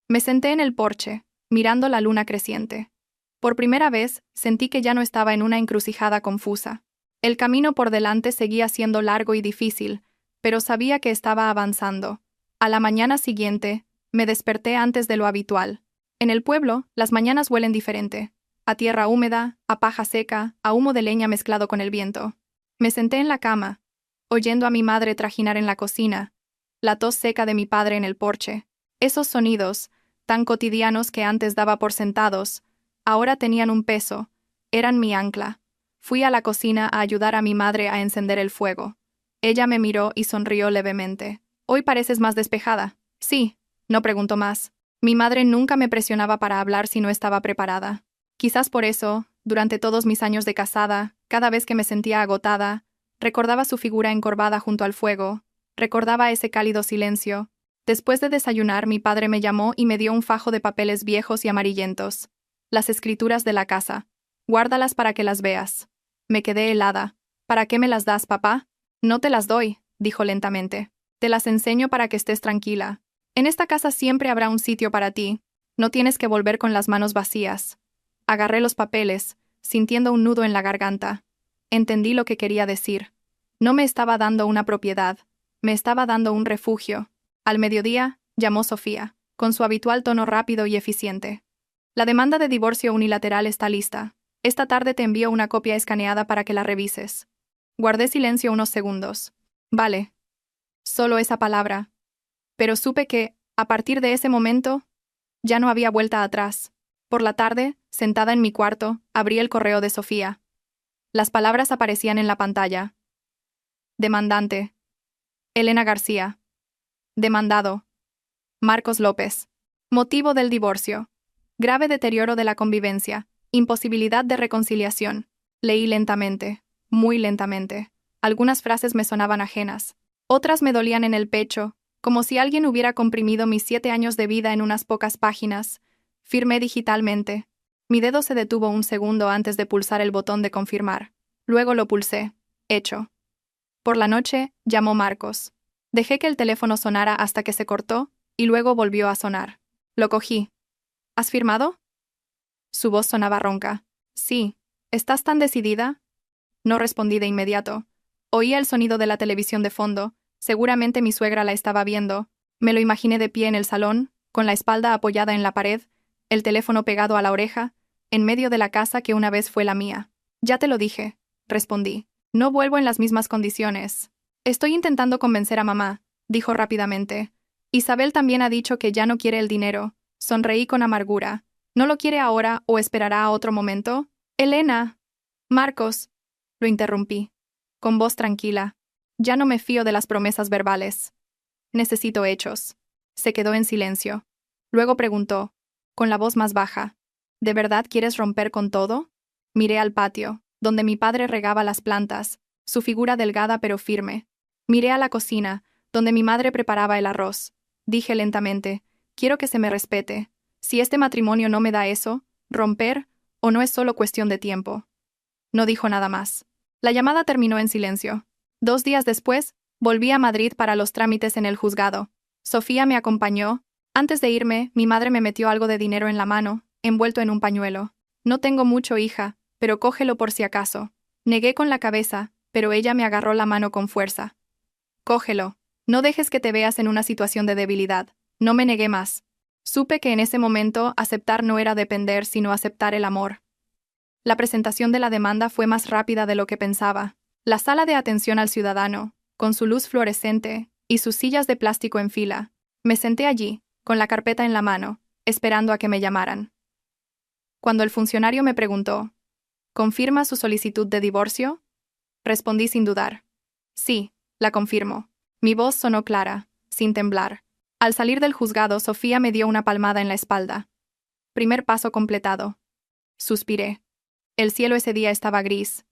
Me senté en el porche, mirando la luna creciente. Por primera vez, sentí que ya no estaba en una encrucijada confusa. El camino por delante seguía siendo largo y difícil, pero sabía que estaba avanzando. A la mañana siguiente, me desperté antes de lo habitual. En el pueblo, las mañanas huelen diferente. A tierra húmeda, a paja seca, a humo de leña mezclado con el viento. Me senté en la cama, oyendo a mi madre trajinar en la cocina, la tos seca de mi padre en el porche. Esos sonidos, tan cotidianos que antes daba por sentados, ahora tenían un peso, eran mi ancla. Fui a la cocina a ayudar a mi madre a encender el fuego. Ella me miró y sonrió levemente. Hoy pareces más despejada. Sí, no preguntó más. Mi madre nunca me presionaba para hablar si no estaba preparada. Quizás por eso, durante todos mis años de casada, cada vez que me sentía agotada, recordaba su figura encorvada junto al fuego, recordaba ese cálido silencio. Después de desayunar, mi padre me llamó y me dio un fajo de papeles viejos y amarillentos. Las escrituras de la casa. Guárdalas para que las veas. Me quedé helada. ¿Para qué me las das, papá? No te las doy, dijo lentamente. Te las enseño para que estés tranquila. En esta casa siempre habrá un sitio para ti. No tienes que volver con las manos vacías. Agarré los papeles, sintiendo un nudo en la garganta. Entendí lo que quería decir. No me estaba dando una propiedad, me estaba dando un refugio. Al mediodía, llamó Sofía, con su habitual tono rápido y eficiente. La demanda de divorcio unilateral está lista. Esta tarde te envío una copia escaneada para que la revises. Guardé silencio unos segundos. Vale. Solo esa palabra. Pero supe que, a partir de ese momento, ya no había vuelta atrás. Por la tarde, sentada en mi cuarto, abrí el correo de Sofía. Las palabras aparecían en la pantalla. Demandante. Elena García. Demandado. Marcos López. Motivo del divorcio. Grave deterioro de la convivencia. Imposibilidad de reconciliación. Leí lentamente, muy lentamente. Algunas frases me sonaban ajenas. Otras me dolían en el pecho, como si alguien hubiera comprimido mis 7 años de vida en unas pocas páginas. Firmé digitalmente. Mi dedo se detuvo un segundo antes de pulsar el botón de confirmar. Luego lo pulsé. Hecho. Por la noche, llamó Marcos. Dejé que el teléfono sonara hasta que se cortó, y luego volvió a sonar. Lo cogí. ¿Has firmado? Su voz sonaba ronca. Sí. ¿Estás tan decidida? No respondí de inmediato. Oía el sonido de la televisión de fondo. Seguramente mi suegra la estaba viendo. Me lo imaginé de pie en el salón, con la espalda apoyada en la pared, el teléfono pegado a la oreja, en medio de la casa que una vez fue la mía. Ya te lo dije, respondí. No vuelvo en las mismas condiciones. Estoy intentando convencer a mamá, dijo rápidamente. Isabel también ha dicho que ya no quiere el dinero. Sonreí con amargura. ¿No lo quiere ahora o esperará a otro momento? Elena. Marcos. Lo interrumpí. Con voz tranquila. Ya no me fío de las promesas verbales. Necesito hechos. Se quedó en silencio. Luego preguntó, con la voz más baja. ¿De verdad quieres romper con todo? Miré al patio, donde mi padre regaba las plantas, su figura delgada pero firme. Miré a la cocina, donde mi madre preparaba el arroz. Dije lentamente, quiero que se me respete. Si este matrimonio no me da eso, romper, o no es solo cuestión de tiempo. No dijo nada más. La llamada terminó en silencio. 2 días después, volví a Madrid para los trámites en el juzgado. Sofía me acompañó. Antes de irme, mi madre me metió algo de dinero en la mano, envuelto en un pañuelo. No tengo mucho, hija, pero cógelo por si acaso. Negué con la cabeza, pero ella me agarró la mano con fuerza. Cógelo. No dejes que te veas en una situación de debilidad. No me negué más. Supe que en ese momento aceptar no era depender, sino aceptar el amor. La presentación de la demanda fue más rápida de lo que pensaba. La sala de atención al ciudadano, con su luz fluorescente y sus sillas de plástico en fila. Me senté allí, con la carpeta en la mano, esperando a que me llamaran. Cuando el funcionario me preguntó, ¿confirma su solicitud de divorcio? Respondí sin dudar. Sí, la confirmo. Mi voz sonó clara, sin temblar. Al salir del juzgado, Sofía me dio una palmada en la espalda. Primer paso completado. Suspiré. El cielo ese día estaba gris,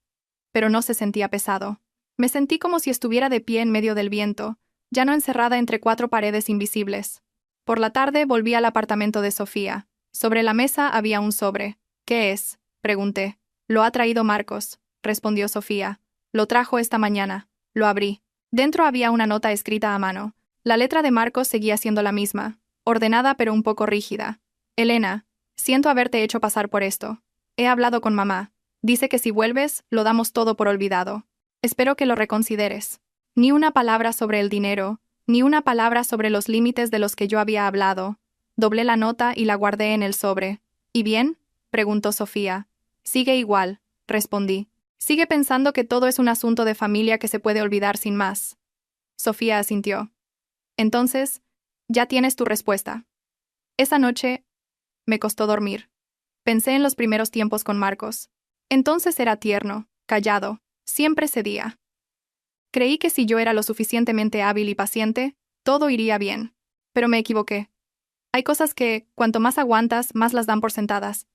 pero no se sentía pesado. Me sentí como si estuviera de pie en medio del viento, ya no encerrada entre 4 paredes invisibles. Por la tarde volví al apartamento de Sofía. Sobre la mesa había un sobre. ¿Qué es?, pregunté. Lo ha traído Marcos, respondió Sofía. Lo trajo esta mañana. Lo abrí. Dentro había una nota escrita a mano. La letra de Marcos seguía siendo la misma, ordenada pero un poco rígida. Elena, siento haberte hecho pasar por esto. He hablado con mamá. Dice que si vuelves, lo damos todo por olvidado. Espero que lo reconsideres. Ni una palabra sobre el dinero, ni una palabra sobre los límites de los que yo había hablado. Doblé la nota y la guardé en el sobre. ¿Y bien?, preguntó Sofía. Sigue igual, respondí. Sigue pensando que todo es un asunto de familia que se puede olvidar sin más. Sofía asintió. Entonces, ya tienes tu respuesta. Esa noche, me costó dormir. Pensé en los primeros tiempos con Marcos. Entonces era tierno, callado, siempre cedía. Creí que si yo era lo suficientemente hábil y paciente, todo iría bien. Pero me equivoqué. Hay cosas que, cuanto más aguantas, más las dan por sentadas.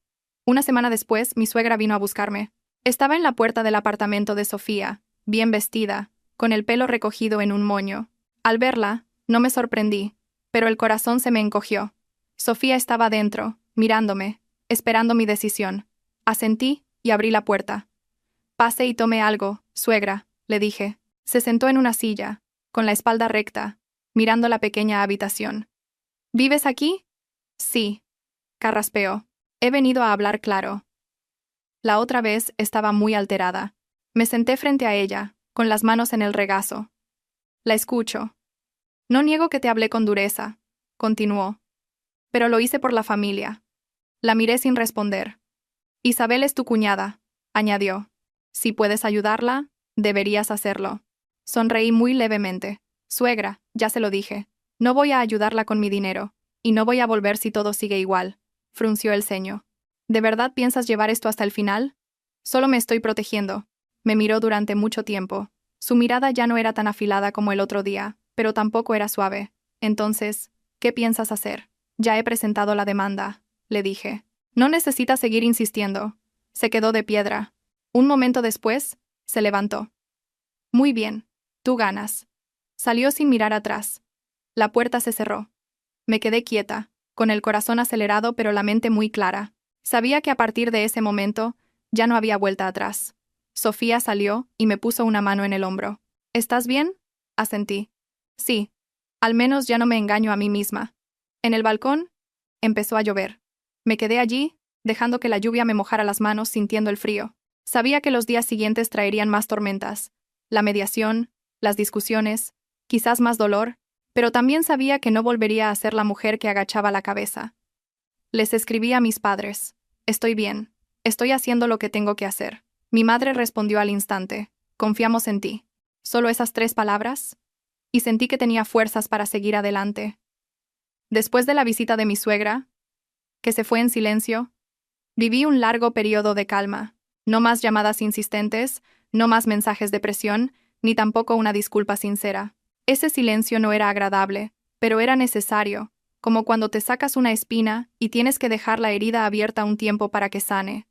Una semana después, mi suegra vino a buscarme. Estaba en la puerta del apartamento de Sofía, bien vestida, con el pelo recogido en un moño. Al verla, no me sorprendí, pero el corazón se me encogió. Sofía estaba dentro, mirándome, esperando mi decisión. Asentí y abrí la puerta. Pase y tome algo, suegra, le dije. Se sentó en una silla, con la espalda recta, mirando la pequeña habitación. ¿Vives aquí? Sí, carraspeó. He venido a hablar claro. La otra vez estaba muy alterada. Me senté frente a ella, con las manos en el regazo. La escucho. No niego que te hablé con dureza, continuó. Pero lo hice por la familia. La miré sin responder. Isabel es tu cuñada, añadió. Si puedes ayudarla, deberías hacerlo. Sonreí muy levemente. Suegra, ya se lo dije. No voy a ayudarla con mi dinero, y no voy a volver si todo sigue igual. Frunció el ceño. ¿De verdad piensas llevar esto hasta el final? Solo me estoy protegiendo. Me miró durante mucho tiempo. Su mirada ya no era tan afilada como el otro día, pero tampoco era suave. Entonces, ¿qué piensas hacer? Ya he presentado la demanda, le dije. No necesitas seguir insistiendo. Se quedó de piedra. Un momento después, se levantó. Muy bien, tú ganas. Salió sin mirar atrás. La puerta se cerró. Me quedé quieta, con el corazón acelerado pero la mente muy clara. Sabía que a partir de ese momento, ya no había vuelta atrás. Sofía salió y me puso una mano en el hombro. ¿Estás bien?, asentí. Sí. Al menos ya no me engaño a mí misma. En el balcón, empezó a llover. Me quedé allí, dejando que la lluvia me mojara las manos, sintiendo el frío. Sabía que los días siguientes traerían más tormentas. La mediación, las discusiones, quizás más dolor, pero también sabía que no volvería a ser la mujer que agachaba la cabeza. Les escribí a mis padres. Estoy bien. Estoy haciendo lo que tengo que hacer. Mi madre respondió al instante. Confiamos en ti. ¿Solo esas 3 palabras? Y sentí que tenía fuerzas para seguir adelante. Después de la visita de mi suegra, que se fue en silencio, viví un largo periodo de calma. No más llamadas insistentes, no más mensajes de presión, ni tampoco una disculpa sincera. Ese silencio no era agradable, pero era necesario, como cuando te sacas una espina y tienes que dejar la herida abierta un tiempo para que sane.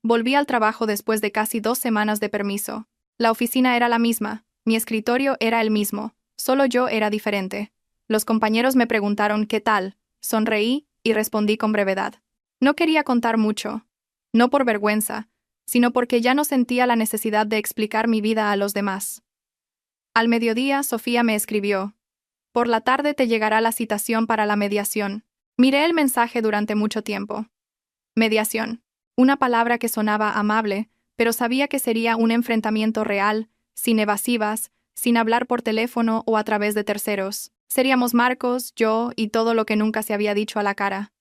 Volví al trabajo después de casi 2 semanas de permiso. La oficina era la misma, mi escritorio era el mismo, solo yo era diferente. Los compañeros me preguntaron qué tal, sonreí y respondí con brevedad. No quería contar mucho, no por vergüenza, sino porque ya no sentía la necesidad de explicar mi vida a los demás. Al mediodía, Sofía me escribió. Por la tarde te llegará la citación para la mediación. Miré el mensaje durante mucho tiempo. Mediación. Una palabra que sonaba amable, pero sabía que sería un enfrentamiento real, sin evasivas, sin hablar por teléfono o a través de terceros. Seríamos Marcos, yo y todo lo que nunca se había dicho a la cara.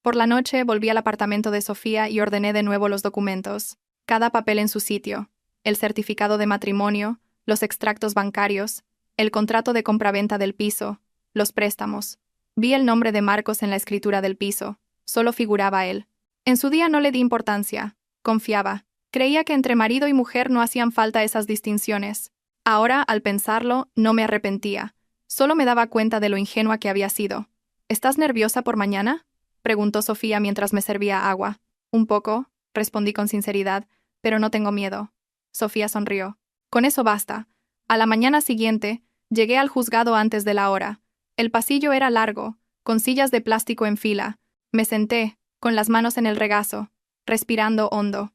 Por la noche volví al apartamento de Sofía y ordené de nuevo los documentos. Cada papel en su sitio. El certificado de matrimonio, los extractos bancarios, el contrato de compraventa del piso, los préstamos. Vi el nombre de Marcos en la escritura del piso. Solo figuraba él. En su día no le di importancia. Confiaba. Creía que entre marido y mujer no hacían falta esas distinciones. Ahora, al pensarlo, no me arrepentía. Solo me daba cuenta de lo ingenua que había sido. ¿Estás nerviosa por mañana?, preguntó Sofía mientras me servía agua. Un poco, respondí con sinceridad, pero no tengo miedo. Sofía sonrió. Con eso basta. A la mañana siguiente, llegué al juzgado antes de la hora. El pasillo era largo, con sillas de plástico en fila. Me senté, con las manos en el regazo, respirando hondo.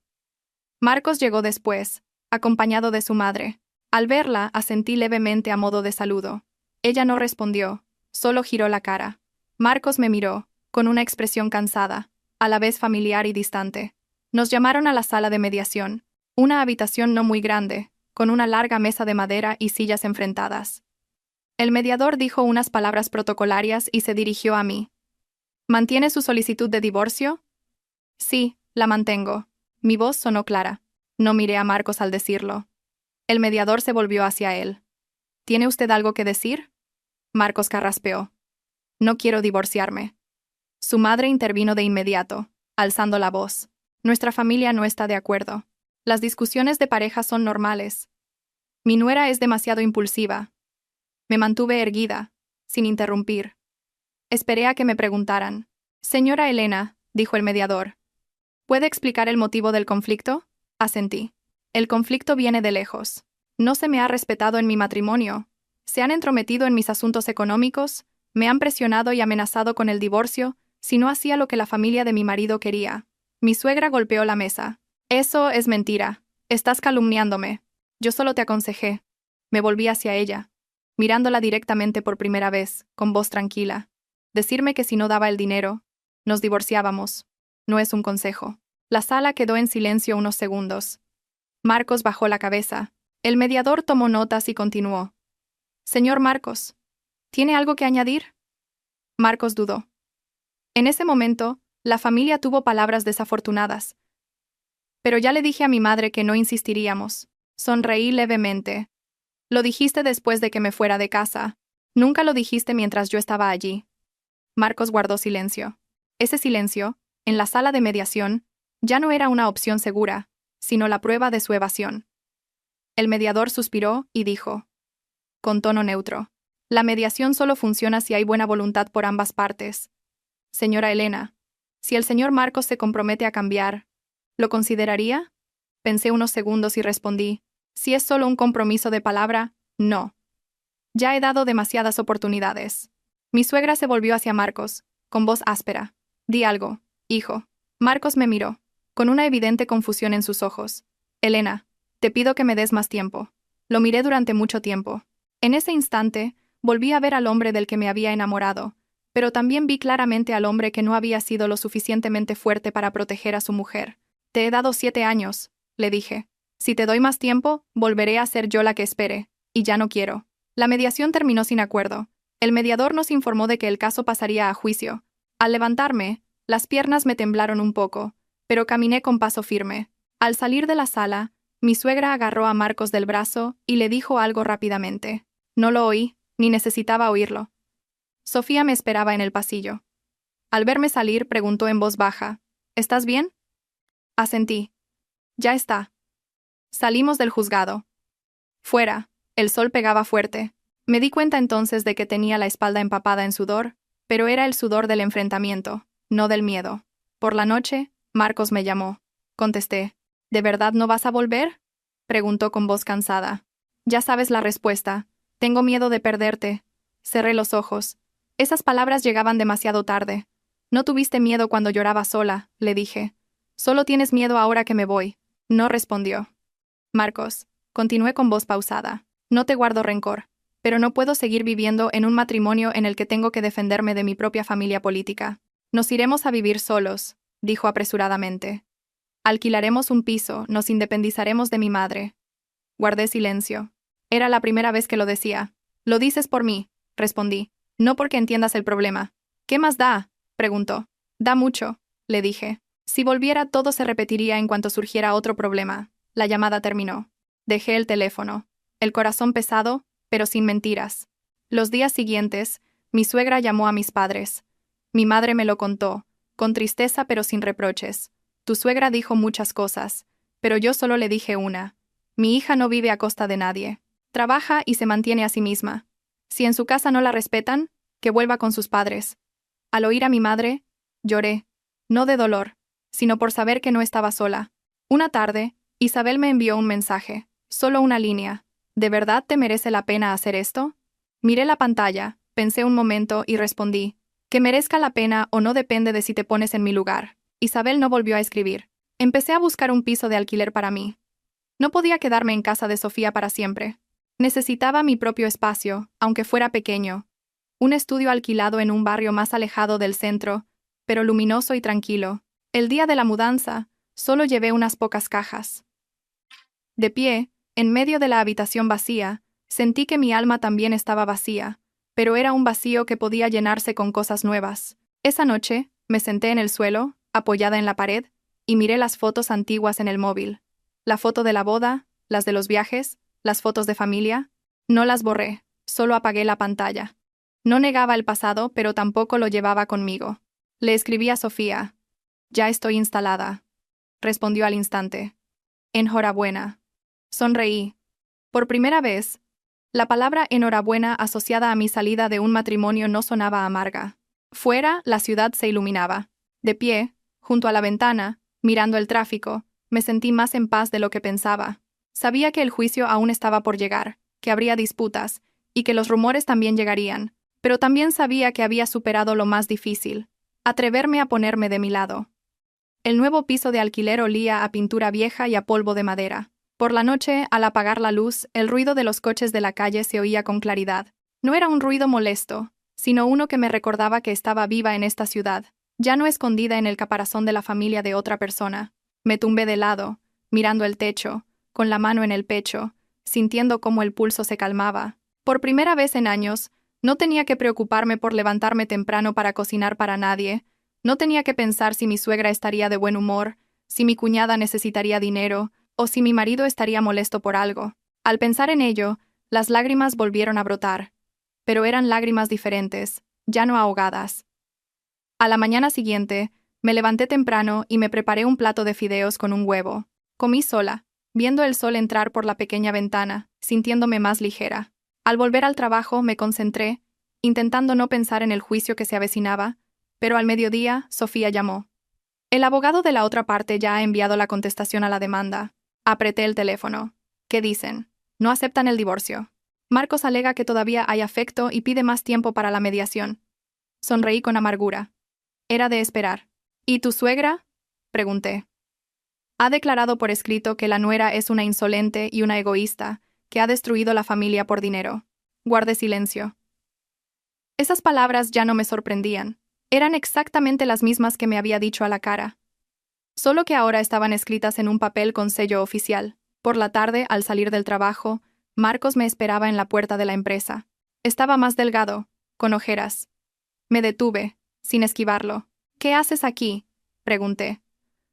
Marcos llegó después, acompañado de su madre. Al verla, asentí levemente a modo de saludo. Ella no respondió, solo giró la cara. Marcos me miró, con una expresión cansada, a la vez familiar y distante. Nos llamaron a la sala de mediación, una habitación no muy grande, con una larga mesa de madera y sillas enfrentadas. El mediador dijo unas palabras protocolarias y se dirigió a mí. ¿Mantiene su solicitud de divorcio? Sí, la mantengo. Mi voz sonó clara. No miré a Marcos al decirlo. El mediador se volvió hacia él. ¿Tiene usted algo que decir? Marcos carraspeó. No quiero divorciarme. Su madre intervino de inmediato, alzando la voz. Nuestra familia no está de acuerdo. Las discusiones de pareja son normales. Mi nuera es demasiado impulsiva. Me mantuve erguida, sin interrumpir. Esperé a que me preguntaran. Señora Elena, dijo el mediador. ¿Puede explicar el motivo del conflicto? Asentí. El conflicto viene de lejos. No se me ha respetado en mi matrimonio. Se han entrometido en mis asuntos económicos, me han presionado y amenazado con el divorcio, si no hacía lo que la familia de mi marido quería. Mi suegra golpeó la mesa. Eso es mentira. Estás calumniándome. Yo solo te aconsejé. Me volví hacia ella, mirándola directamente por primera vez, con voz tranquila. Decirme que si no daba el dinero, nos divorciábamos. No es un consejo. La sala quedó en silencio unos segundos. Marcos bajó la cabeza. El mediador tomó notas y continuó. Señor Marcos, ¿tiene algo que añadir? Marcos dudó. En ese momento, la familia tuvo palabras desafortunadas. Pero ya le dije a mi madre que no insistiríamos. Sonreí levemente. Lo dijiste después de que me fuera de casa. Nunca lo dijiste mientras yo estaba allí. Marcos guardó silencio. Ese silencio, en la sala de mediación, ya no era una opción segura, sino la prueba de su evasión. El mediador suspiró y dijo, con tono neutro, la mediación solo funciona si hay buena voluntad por ambas partes. Señora Elena, si el señor Marcos se compromete a cambiar, ¿lo consideraría? Pensé unos segundos y respondí, si es solo un compromiso de palabra, no. Ya he dado demasiadas oportunidades. Mi suegra se volvió hacia Marcos, con voz áspera. Di algo, hijo. Marcos me miró, con una evidente confusión en sus ojos. Elena, te pido que me des más tiempo. Lo miré durante mucho tiempo. En ese instante, volví a ver al hombre del que me había enamorado, pero también vi claramente al hombre que no había sido lo suficientemente fuerte para proteger a su mujer. Te he dado 7 años, le dije. Si te doy más tiempo, volveré a ser yo la que espere, y ya no quiero. La mediación terminó sin acuerdo. El mediador nos informó de que el caso pasaría a juicio. Al levantarme, las piernas me temblaron un poco, pero caminé con paso firme. Al salir de la sala, mi suegra agarró a Marcos del brazo y le dijo algo rápidamente. No lo oí, ni necesitaba oírlo. Sofía me esperaba en el pasillo. Al verme salir, preguntó en voz baja, ¿estás bien? Asentí. Ya está. Salimos del juzgado. Fuera, el sol pegaba fuerte. Me di cuenta entonces de que tenía la espalda empapada en sudor, pero era el sudor del enfrentamiento, no del miedo. Por la noche, Marcos me llamó. Contesté. ¿De verdad no vas a volver? Preguntó con voz cansada. Ya sabes la respuesta. Tengo miedo de perderte. Cerré los ojos. Esas palabras llegaban demasiado tarde. No tuviste miedo cuando lloraba sola, le dije. Solo tienes miedo ahora que me voy. No respondió. Marcos, continué con voz pausada. No te guardo rencor, pero no puedo seguir viviendo en un matrimonio en el que tengo que defenderme de mi propia familia política. Nos iremos a vivir solos, dijo apresuradamente. Alquilaremos un piso, nos independizaremos de mi madre. Guardé silencio. Era la primera vez que lo decía. Lo dices por mí, respondí. No porque entiendas el problema. ¿Qué más da? Preguntó. Da mucho, le dije. Si volviera todo se repetiría en cuanto surgiera otro problema. La llamada terminó. Dejé el teléfono. El corazón pesado, pero sin mentiras. Los días siguientes, mi suegra llamó a mis padres. Mi madre me lo contó, con tristeza pero sin reproches. Tu suegra dijo muchas cosas, pero yo solo le dije una. Mi hija no vive a costa de nadie. Trabaja y se mantiene a sí misma. Si en su casa no la respetan, que vuelva con sus padres. Al oír a mi madre, lloré. No de dolor, sino por saber que no estaba sola. Una tarde, Isabel me envió un mensaje, solo una línea. ¿De verdad te merece la pena hacer esto? Miré la pantalla, pensé un momento y respondí. Que merezca la pena o no depende de si te pones en mi lugar. Isabel no volvió a escribir. Empecé a buscar un piso de alquiler para mí. No podía quedarme en casa de Sofía para siempre. Necesitaba mi propio espacio, aunque fuera pequeño. Un estudio alquilado en un barrio más alejado del centro, pero luminoso y tranquilo. El día de la mudanza, solo llevé unas pocas cajas. De pie, en medio de la habitación vacía, sentí que mi alma también estaba vacía, pero era un vacío que podía llenarse con cosas nuevas. Esa noche, me senté en el suelo, apoyada en la pared, y miré las fotos antiguas en el móvil. La foto de la boda, las de los viajes, las fotos de familia. No las borré, solo apagué la pantalla. No negaba el pasado, pero tampoco lo llevaba conmigo. Le escribí a Sofía. Ya estoy instalada. Respondió al instante. Enhorabuena. Sonreí. Por primera vez, la palabra enhorabuena asociada a mi salida de un matrimonio no sonaba amarga. Fuera, la ciudad se iluminaba. De pie, junto a la ventana, mirando el tráfico, me sentí más en paz de lo que pensaba. Sabía que el juicio aún estaba por llegar, que habría disputas, y que los rumores también llegarían, pero también sabía que había superado lo más difícil, atreverme a ponerme de mi lado. El nuevo piso de alquiler olía a pintura vieja y a polvo de madera. Por la noche, al apagar la luz, el ruido de los coches de la calle se oía con claridad. No era un ruido molesto, sino uno que me recordaba que estaba viva en esta ciudad, ya no escondida en el caparazón de la familia de otra persona. Me tumbé de lado, mirando el techo, con la mano en el pecho, sintiendo cómo el pulso se calmaba. Por primera vez en años, no tenía que preocuparme por levantarme temprano para cocinar para nadie, no tenía que pensar si mi suegra estaría de buen humor, si mi cuñada necesitaría dinero, o si mi marido estaría molesto por algo. Al pensar en ello, las lágrimas volvieron a brotar. Pero eran lágrimas diferentes, ya no ahogadas. A la mañana siguiente, me levanté temprano y me preparé un plato de fideos con un huevo. Comí sola, viendo el sol entrar por la pequeña ventana, sintiéndome más ligera. Al volver al trabajo me concentré, intentando no pensar en el juicio que se avecinaba, pero al mediodía, Sofía llamó. El abogado de la otra parte ya ha enviado la contestación a la demanda. Apreté el teléfono. ¿Qué dicen? No aceptan el divorcio. Marcos alega que todavía hay afecto y pide más tiempo para la mediación. Sonreí con amargura. Era de esperar. ¿Y tu suegra? Pregunté. Ha declarado por escrito que la nuera es una insolente y una egoísta, que ha destruido la familia por dinero. Guardé silencio. Esas palabras ya no me sorprendían. Eran exactamente las mismas que me había dicho a la cara. Solo que ahora estaban escritas en un papel con sello oficial. Por la tarde, al salir del trabajo, Marcos me esperaba en la puerta de la empresa. Estaba más delgado, con ojeras. Me detuve, sin esquivarlo. ¿Qué haces aquí?, pregunté.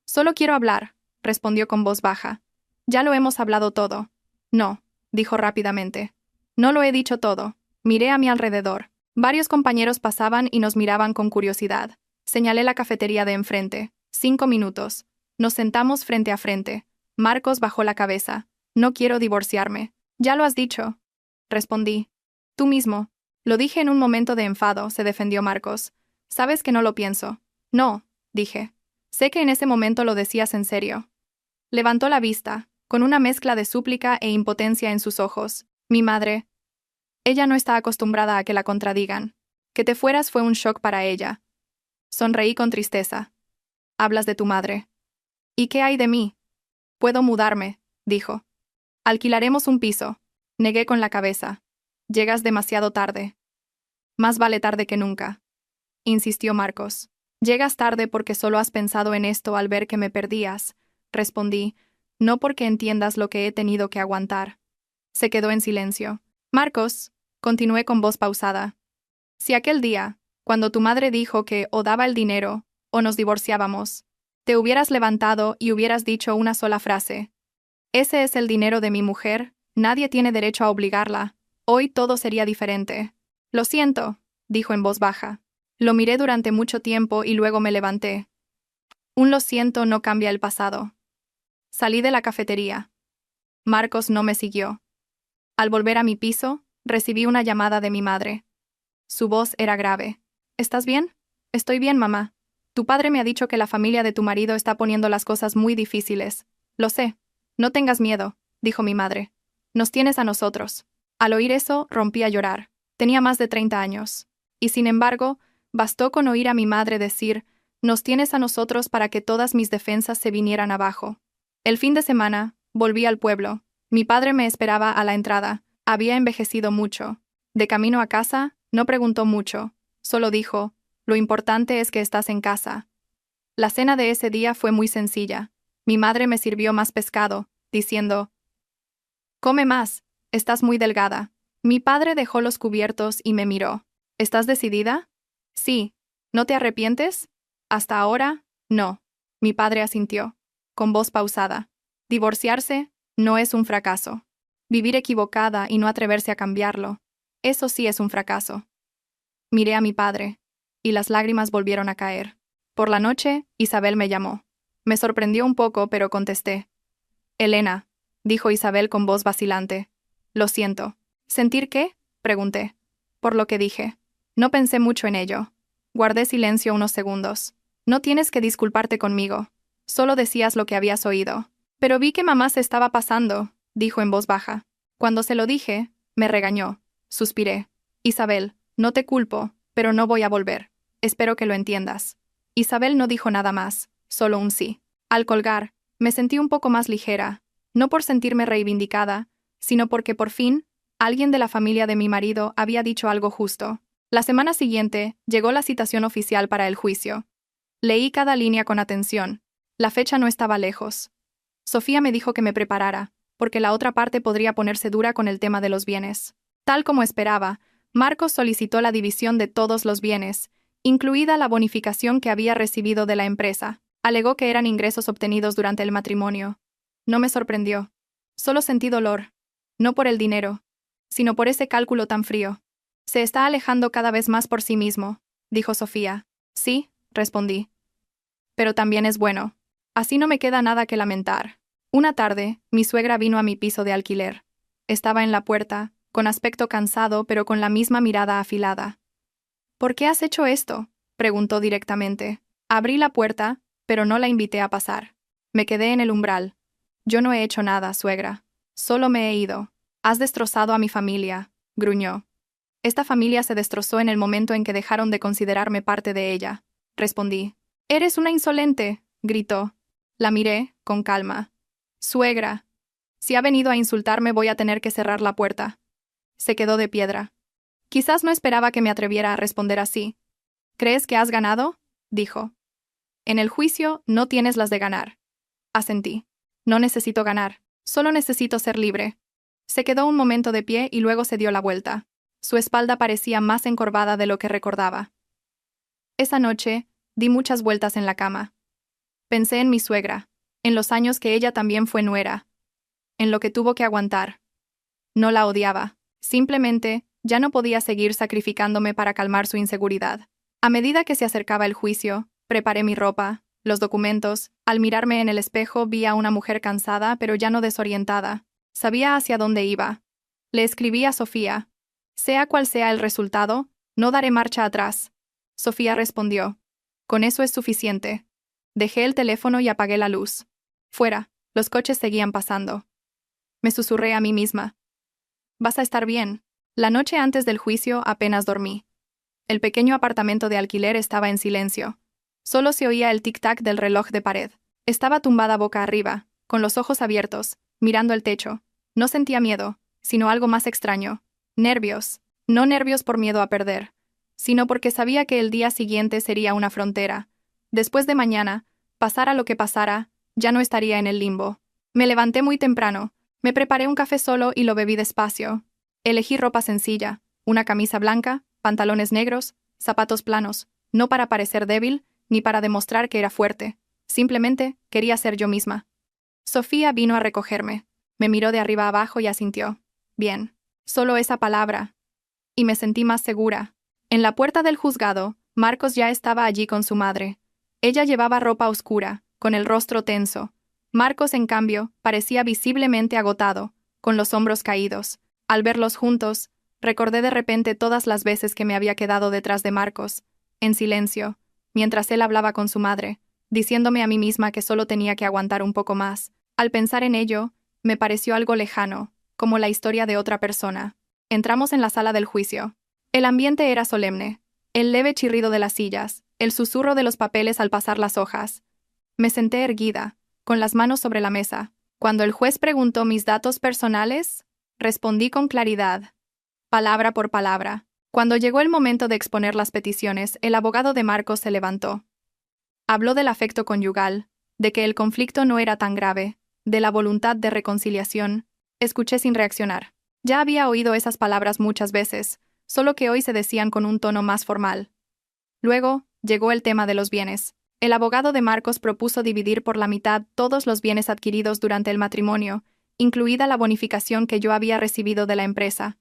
Solo quiero hablar, respondió con voz baja. Ya lo hemos hablado todo. No, dijo rápidamente. No lo he dicho todo. Miré a mi alrededor. Varios compañeros pasaban y nos miraban con curiosidad. Señalé la cafetería de enfrente. 5 minutos. Nos sentamos frente a frente. Marcos bajó la cabeza. No quiero divorciarme. Ya lo has dicho, respondí. Tú mismo. Lo dije en un momento de enfado, se defendió Marcos. Sabes que no lo pienso. No, dije. Sé que en ese momento lo decías en serio. Levantó la vista, con una mezcla de súplica e impotencia en sus ojos. Mi madre. Ella no está acostumbrada a que la contradigan. Que te fueras fue un shock para ella. Sonreí con tristeza. Hablas de tu madre. ¿Y qué hay de mí? Puedo mudarme, dijo. Alquilaremos un piso. Negué con la cabeza. Llegas demasiado tarde. Más vale tarde que nunca, insistió Marcos. Llegas tarde porque solo has pensado en esto al ver que me perdías, respondí, no porque entiendas lo que he tenido que aguantar. Se quedó en silencio. Marcos, continué con voz pausada. Si aquel día, cuando tu madre dijo que o daba el dinero, o nos divorciábamos, te hubieras levantado y hubieras dicho una sola frase. Ese es el dinero de mi mujer, nadie tiene derecho a obligarla. Hoy todo sería diferente. Lo siento, dijo en voz baja. Lo miré durante mucho tiempo y luego me levanté. Un lo siento no cambia el pasado. Salí de la cafetería. Marcos no me siguió. Al volver a mi piso, recibí una llamada de mi madre. Su voz era grave. ¿Estás bien? Estoy bien, mamá. Tu padre me ha dicho que la familia de tu marido está poniendo las cosas muy difíciles. Lo sé. No tengas miedo, dijo mi madre. Nos tienes a nosotros. Al oír eso, rompí a llorar. Tenía más de 30 años. Y sin embargo, bastó con oír a mi madre decir, nos tienes a nosotros para que todas mis defensas se vinieran abajo. El fin de semana, volví al pueblo. Mi padre me esperaba a la entrada. Había envejecido mucho. De camino a casa, no preguntó mucho. Solo dijo, lo importante es que estás en casa. La cena de ese día fue muy sencilla. Mi madre me sirvió más pescado, diciendo, come más, estás muy delgada. Mi padre dejó los cubiertos y me miró. ¿Estás decidida? Sí. ¿No te arrepientes? Hasta ahora, no. Mi padre asintió, con voz pausada. Divorciarse no es un fracaso. Vivir equivocada y no atreverse a cambiarlo, eso sí es un fracaso. Miré a mi padre, y las lágrimas volvieron a caer. Por la noche, Isabel me llamó. Me sorprendió un poco, pero contesté. Elena, dijo Isabel con voz vacilante. Lo siento. ¿Sentir qué? Pregunté. Por lo que dije. No pensé mucho en ello. Guardé silencio unos segundos. No tienes que disculparte conmigo. Solo decías lo que habías oído. Pero vi que mamá se estaba pasando, dijo en voz baja. Cuando se lo dije, me regañó. Suspiré. Isabel, no te culpo, pero no voy a volver. Espero que lo entiendas. Isabel no dijo nada más, solo un sí. Al colgar, me sentí un poco más ligera, no por sentirme reivindicada, sino porque por fin, alguien de la familia de mi marido había dicho algo justo. La semana siguiente, llegó la citación oficial para el juicio. Leí cada línea con atención. La fecha no estaba lejos. Sofía me dijo que me preparara, porque la otra parte podría ponerse dura con el tema de los bienes. Tal como esperaba, Marcos solicitó la división de todos los bienes, incluida la bonificación que había recibido de la empresa. Alegó que eran ingresos obtenidos durante el matrimonio. No me sorprendió. Solo sentí dolor. No por el dinero, sino por ese cálculo tan frío. Se está alejando cada vez más por sí mismo, dijo Sofía. Sí, respondí. Pero también es bueno. Así no me queda nada que lamentar. Una tarde, mi suegra vino a mi piso de alquiler. Estaba en la puerta, con aspecto cansado pero con la misma mirada afilada. ¿Por qué has hecho esto?, preguntó directamente. Abrí la puerta, pero no la invité a pasar. Me quedé en el umbral. Yo no he hecho nada, suegra. Solo me he ido. Has destrozado a mi familia, gruñó. Esta familia se destrozó en el momento en que dejaron de considerarme parte de ella, respondí. Eres una insolente, gritó. La miré, con calma. Suegra. Si ha venido a insultarme voy a tener que cerrar la puerta. Se quedó de piedra. Quizás no esperaba que me atreviera a responder así. ¿Crees que has ganado?, dijo. En el juicio no tienes las de ganar. Asentí. No necesito ganar, solo necesito ser libre. Se quedó un momento de pie y luego se dio la vuelta. Su espalda parecía más encorvada de lo que recordaba. Esa noche, di muchas vueltas en la cama. Pensé en mi suegra, en los años que ella también fue nuera, en lo que tuvo que aguantar. No la odiaba, simplemente, ya no podía seguir sacrificándome para calmar su inseguridad. A medida que se acercaba el juicio, preparé mi ropa, los documentos. Al mirarme en el espejo vi a una mujer cansada pero ya no desorientada. Sabía hacia dónde iba. Le escribí a Sofía. Sea cual sea el resultado, no daré marcha atrás. Sofía respondió. Con eso es suficiente. Dejé el teléfono y apagué la luz. Fuera, los coches seguían pasando. Me susurré a mí misma. Vas a estar bien. La noche antes del juicio apenas dormí. El pequeño apartamento de alquiler estaba en silencio. Solo se oía el tic-tac del reloj de pared. Estaba tumbada boca arriba, con los ojos abiertos, mirando el techo. No sentía miedo, sino algo más extraño. Nervios. No nervios por miedo a perder, sino porque sabía que el día siguiente sería una frontera. Después de mañana, pasara lo que pasara, ya no estaría en el limbo. Me levanté muy temprano. Me preparé un café solo y lo bebí despacio. Elegí ropa sencilla, una camisa blanca, pantalones negros, zapatos planos, no para parecer débil, ni para demostrar que era fuerte. Simplemente quería ser yo misma. Sofía vino a recogerme. Me miró de arriba abajo y asintió. Bien. Solo esa palabra. Y me sentí más segura. En la puerta del juzgado, Marcos ya estaba allí con su madre. Ella llevaba ropa oscura, con el rostro tenso. Marcos, en cambio, parecía visiblemente agotado, con los hombros caídos. Al verlos juntos, recordé de repente todas las veces que me había quedado detrás de Marcos, en silencio, mientras él hablaba con su madre, diciéndome a mí misma que solo tenía que aguantar un poco más. Al pensar en ello, me pareció algo lejano, como la historia de otra persona. Entramos en la sala del juicio. El ambiente era solemne. El leve chirrido de las sillas, el susurro de los papeles al pasar las hojas. Me senté erguida, con las manos sobre la mesa. Cuando el juez preguntó mis datos personales, respondí con claridad, palabra por palabra. Cuando llegó el momento de exponer las peticiones, el abogado de Marcos se levantó. Habló del afecto conyugal, de que el conflicto no era tan grave, de la voluntad de reconciliación. Escuché sin reaccionar. Ya había oído esas palabras muchas veces, solo que hoy se decían con un tono más formal. Luego, llegó el tema de los bienes. El abogado de Marcos propuso dividir por la mitad todos los bienes adquiridos durante el matrimonio, incluida la bonificación que yo había recibido de la empresa.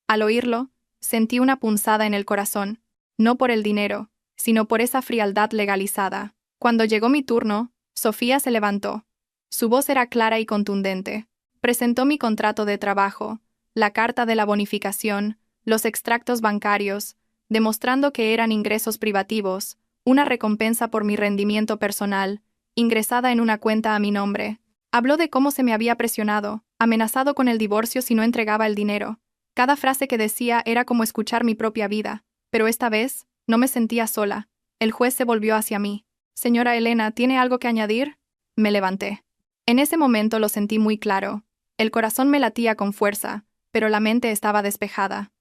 Al oírlo, sentí una punzada en el corazón, no por el dinero, sino por esa frialdad legalizada. Cuando llegó mi turno, Sofía se levantó. Su voz era clara y contundente. Presentó mi contrato de trabajo, la carta de la bonificación, los extractos bancarios, demostrando que eran ingresos privativos, una recompensa por mi rendimiento personal, ingresada en una cuenta a mi nombre. Habló de cómo se me había presionado, amenazado con el divorcio si no entregaba el dinero. Cada frase que decía era como escuchar mi propia vida, pero esta vez, no me sentía sola. El juez se volvió hacia mí. Señora Elena, ¿tiene algo que añadir? Me levanté. En ese momento lo sentí muy claro. El corazón me latía con fuerza, pero la mente estaba despejada.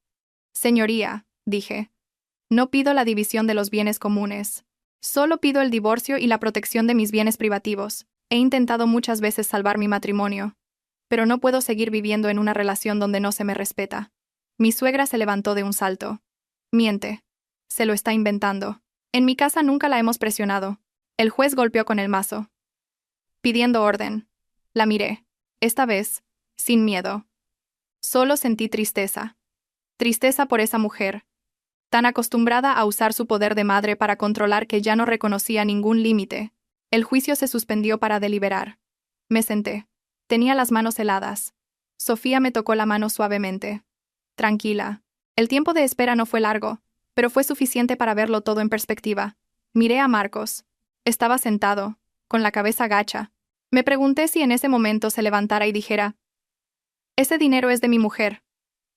Señoría, dije. No pido la división de los bienes comunes. Solo pido el divorcio y la protección de mis bienes privativos. He intentado muchas veces salvar mi matrimonio, pero no puedo seguir viviendo en una relación donde no se me respeta. Mi suegra se levantó de un salto. Miente. Se lo está inventando. En mi casa nunca la hemos presionado. El juez golpeó con el mazo, pidiendo orden. La miré. Esta vez, sin miedo. Solo sentí tristeza. Tristeza por esa mujer, tan acostumbrada a usar su poder de madre para controlar que ya no reconocía ningún límite. El juicio se suspendió para deliberar. Me senté. Tenía las manos heladas. Sofía me tocó la mano suavemente. Tranquila. El tiempo de espera no fue largo, pero fue suficiente para verlo todo en perspectiva. Miré a Marcos. Estaba sentado, con la cabeza gacha. Me pregunté si en ese momento se levantara y dijera: «Ese dinero es de mi mujer.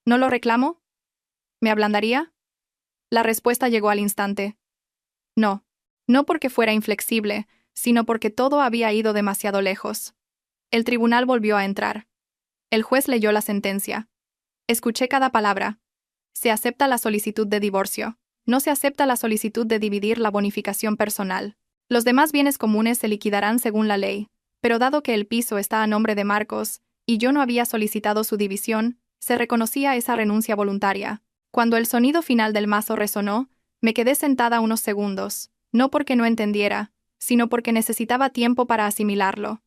¿No lo reclamo?» ¿Me ablandaría? La respuesta llegó al instante. No. No porque fuera inflexible, sino porque todo había ido demasiado lejos. El tribunal volvió a entrar. El juez leyó la sentencia. Escuché cada palabra. Se acepta la solicitud de divorcio. No se acepta la solicitud de dividir la bonificación personal. Los demás bienes comunes se liquidarán según la ley, pero dado que el piso está a nombre de Marcos, y yo no había solicitado su división, Se reconocía esa renuncia voluntaria. Cuando el sonido final del mazo resonó, me quedé sentada unos segundos, no porque no entendiera, sino porque necesitaba tiempo para asimilarlo.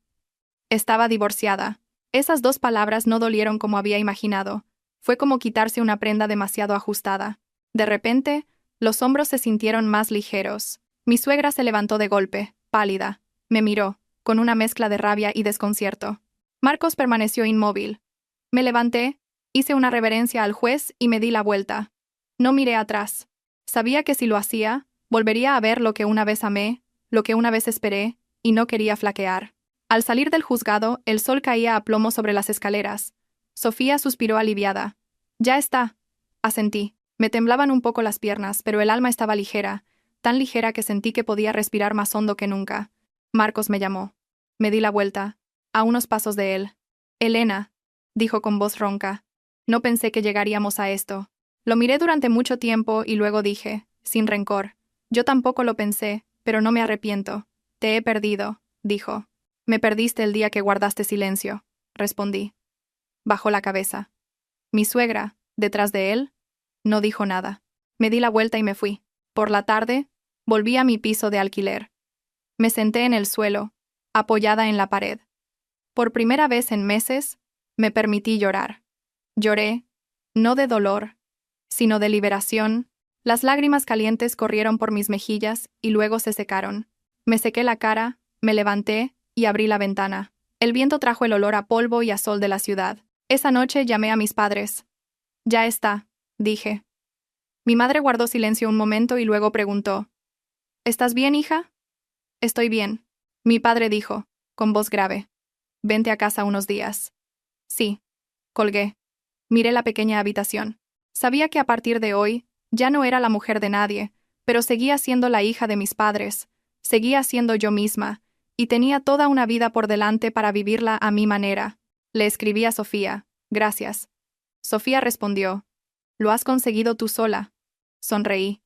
Estaba divorciada. Esas dos palabras no dolieron como había imaginado. Fue como quitarse una prenda demasiado ajustada. De repente, los hombros se sintieron más ligeros. Mi suegra se levantó de golpe, pálida. Me miró, con una mezcla de rabia y desconcierto. Marcos permaneció inmóvil. Me levanté, hice una reverencia al juez y me di la vuelta. No miré atrás. Sabía que si lo hacía, volvería a ver lo que una vez amé, lo que una vez esperé, y no quería flaquear. Al salir del juzgado, el sol caía a plomo sobre las escaleras. Sofía suspiró aliviada. Ya está, asentí. Me temblaban un poco las piernas, pero el alma estaba ligera, tan ligera que sentí que podía respirar más hondo que nunca. Marcos me llamó. Me di la vuelta, a unos pasos de él. Elena, dijo con voz ronca. No pensé que llegaríamos a esto. Lo miré durante mucho tiempo y luego dije, sin rencor. Yo tampoco lo pensé, pero no me arrepiento. Te he perdido, dijo. Me perdiste el día que guardaste silencio, respondí. Bajó la cabeza. Mi suegra, detrás de él, no dijo nada. Me di la vuelta y me fui. Por la tarde, volví a mi piso de alquiler. Me senté en el suelo, apoyada en la pared. Por primera vez en meses, me permití llorar. Lloré, no de dolor, sino de liberación. Las lágrimas calientes corrieron por mis mejillas y luego se secaron. Me sequé la cara, me levanté y abrí la ventana. El viento trajo el olor a polvo y a sol de la ciudad. Esa noche llamé a mis padres. Ya está, dije. Mi madre guardó silencio un momento y luego preguntó. ¿Estás bien, hija? Estoy bien. Mi padre dijo, con voz grave. Vente a casa unos días. Sí. Colgué. Miré la pequeña habitación. Sabía que a partir de hoy, ya no era la mujer de nadie, pero seguía siendo la hija de mis padres, seguía siendo yo misma, y tenía toda una vida por delante para vivirla a mi manera. Le escribí a Sofía, gracias. Sofía respondió, lo has conseguido tú sola. Sonreí.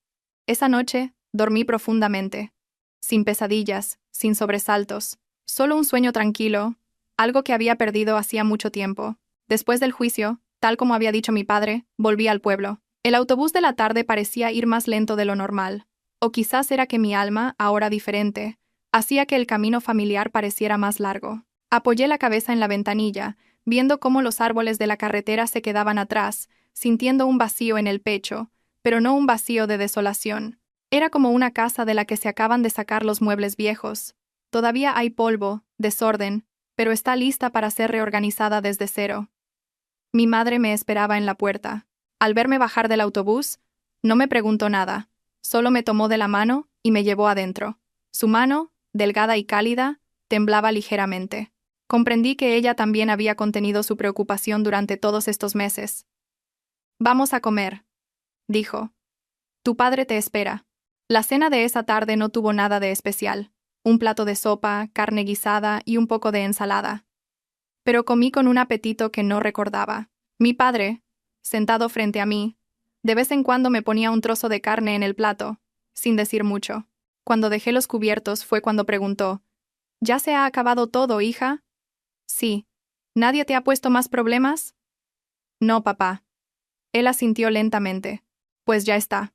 Esa noche, dormí profundamente. Sin pesadillas, sin sobresaltos, solo un sueño tranquilo, algo que había perdido hacía mucho tiempo. Después del juicio, tal como había dicho mi padre, volví al pueblo. El autobús de la tarde parecía ir más lento de lo normal. O quizás era que mi alma, ahora diferente, hacía que el camino familiar pareciera más largo. Apoyé la cabeza en la ventanilla, viendo cómo los árboles de la carretera se quedaban atrás, sintiendo un vacío en el pecho, pero no un vacío de desolación. Era como una casa de la que se acaban de sacar los muebles viejos. Todavía hay polvo, desorden, pero está lista para ser reorganizada desde cero. Mi madre me esperaba en la puerta. Al verme bajar del autobús, no me preguntó nada, solo me tomó de la mano y me llevó adentro. Su mano, delgada y cálida, temblaba ligeramente. Comprendí que ella también había contenido su preocupación durante todos estos meses. Vamos a comer, dijo. Tu padre te espera. La cena de esa tarde no tuvo nada de especial. Un plato de sopa, carne guisada y un poco de ensalada. Pero comí con un apetito que no recordaba. Mi padre, sentado frente a mí, de vez en cuando me ponía un trozo de carne en el plato, sin decir mucho. Cuando dejé los cubiertos fue cuando preguntó, ¿ya se ha acabado todo, hija? Sí. ¿Nadie te ha puesto más problemas? No, papá. Él asintió lentamente. Pues ya está.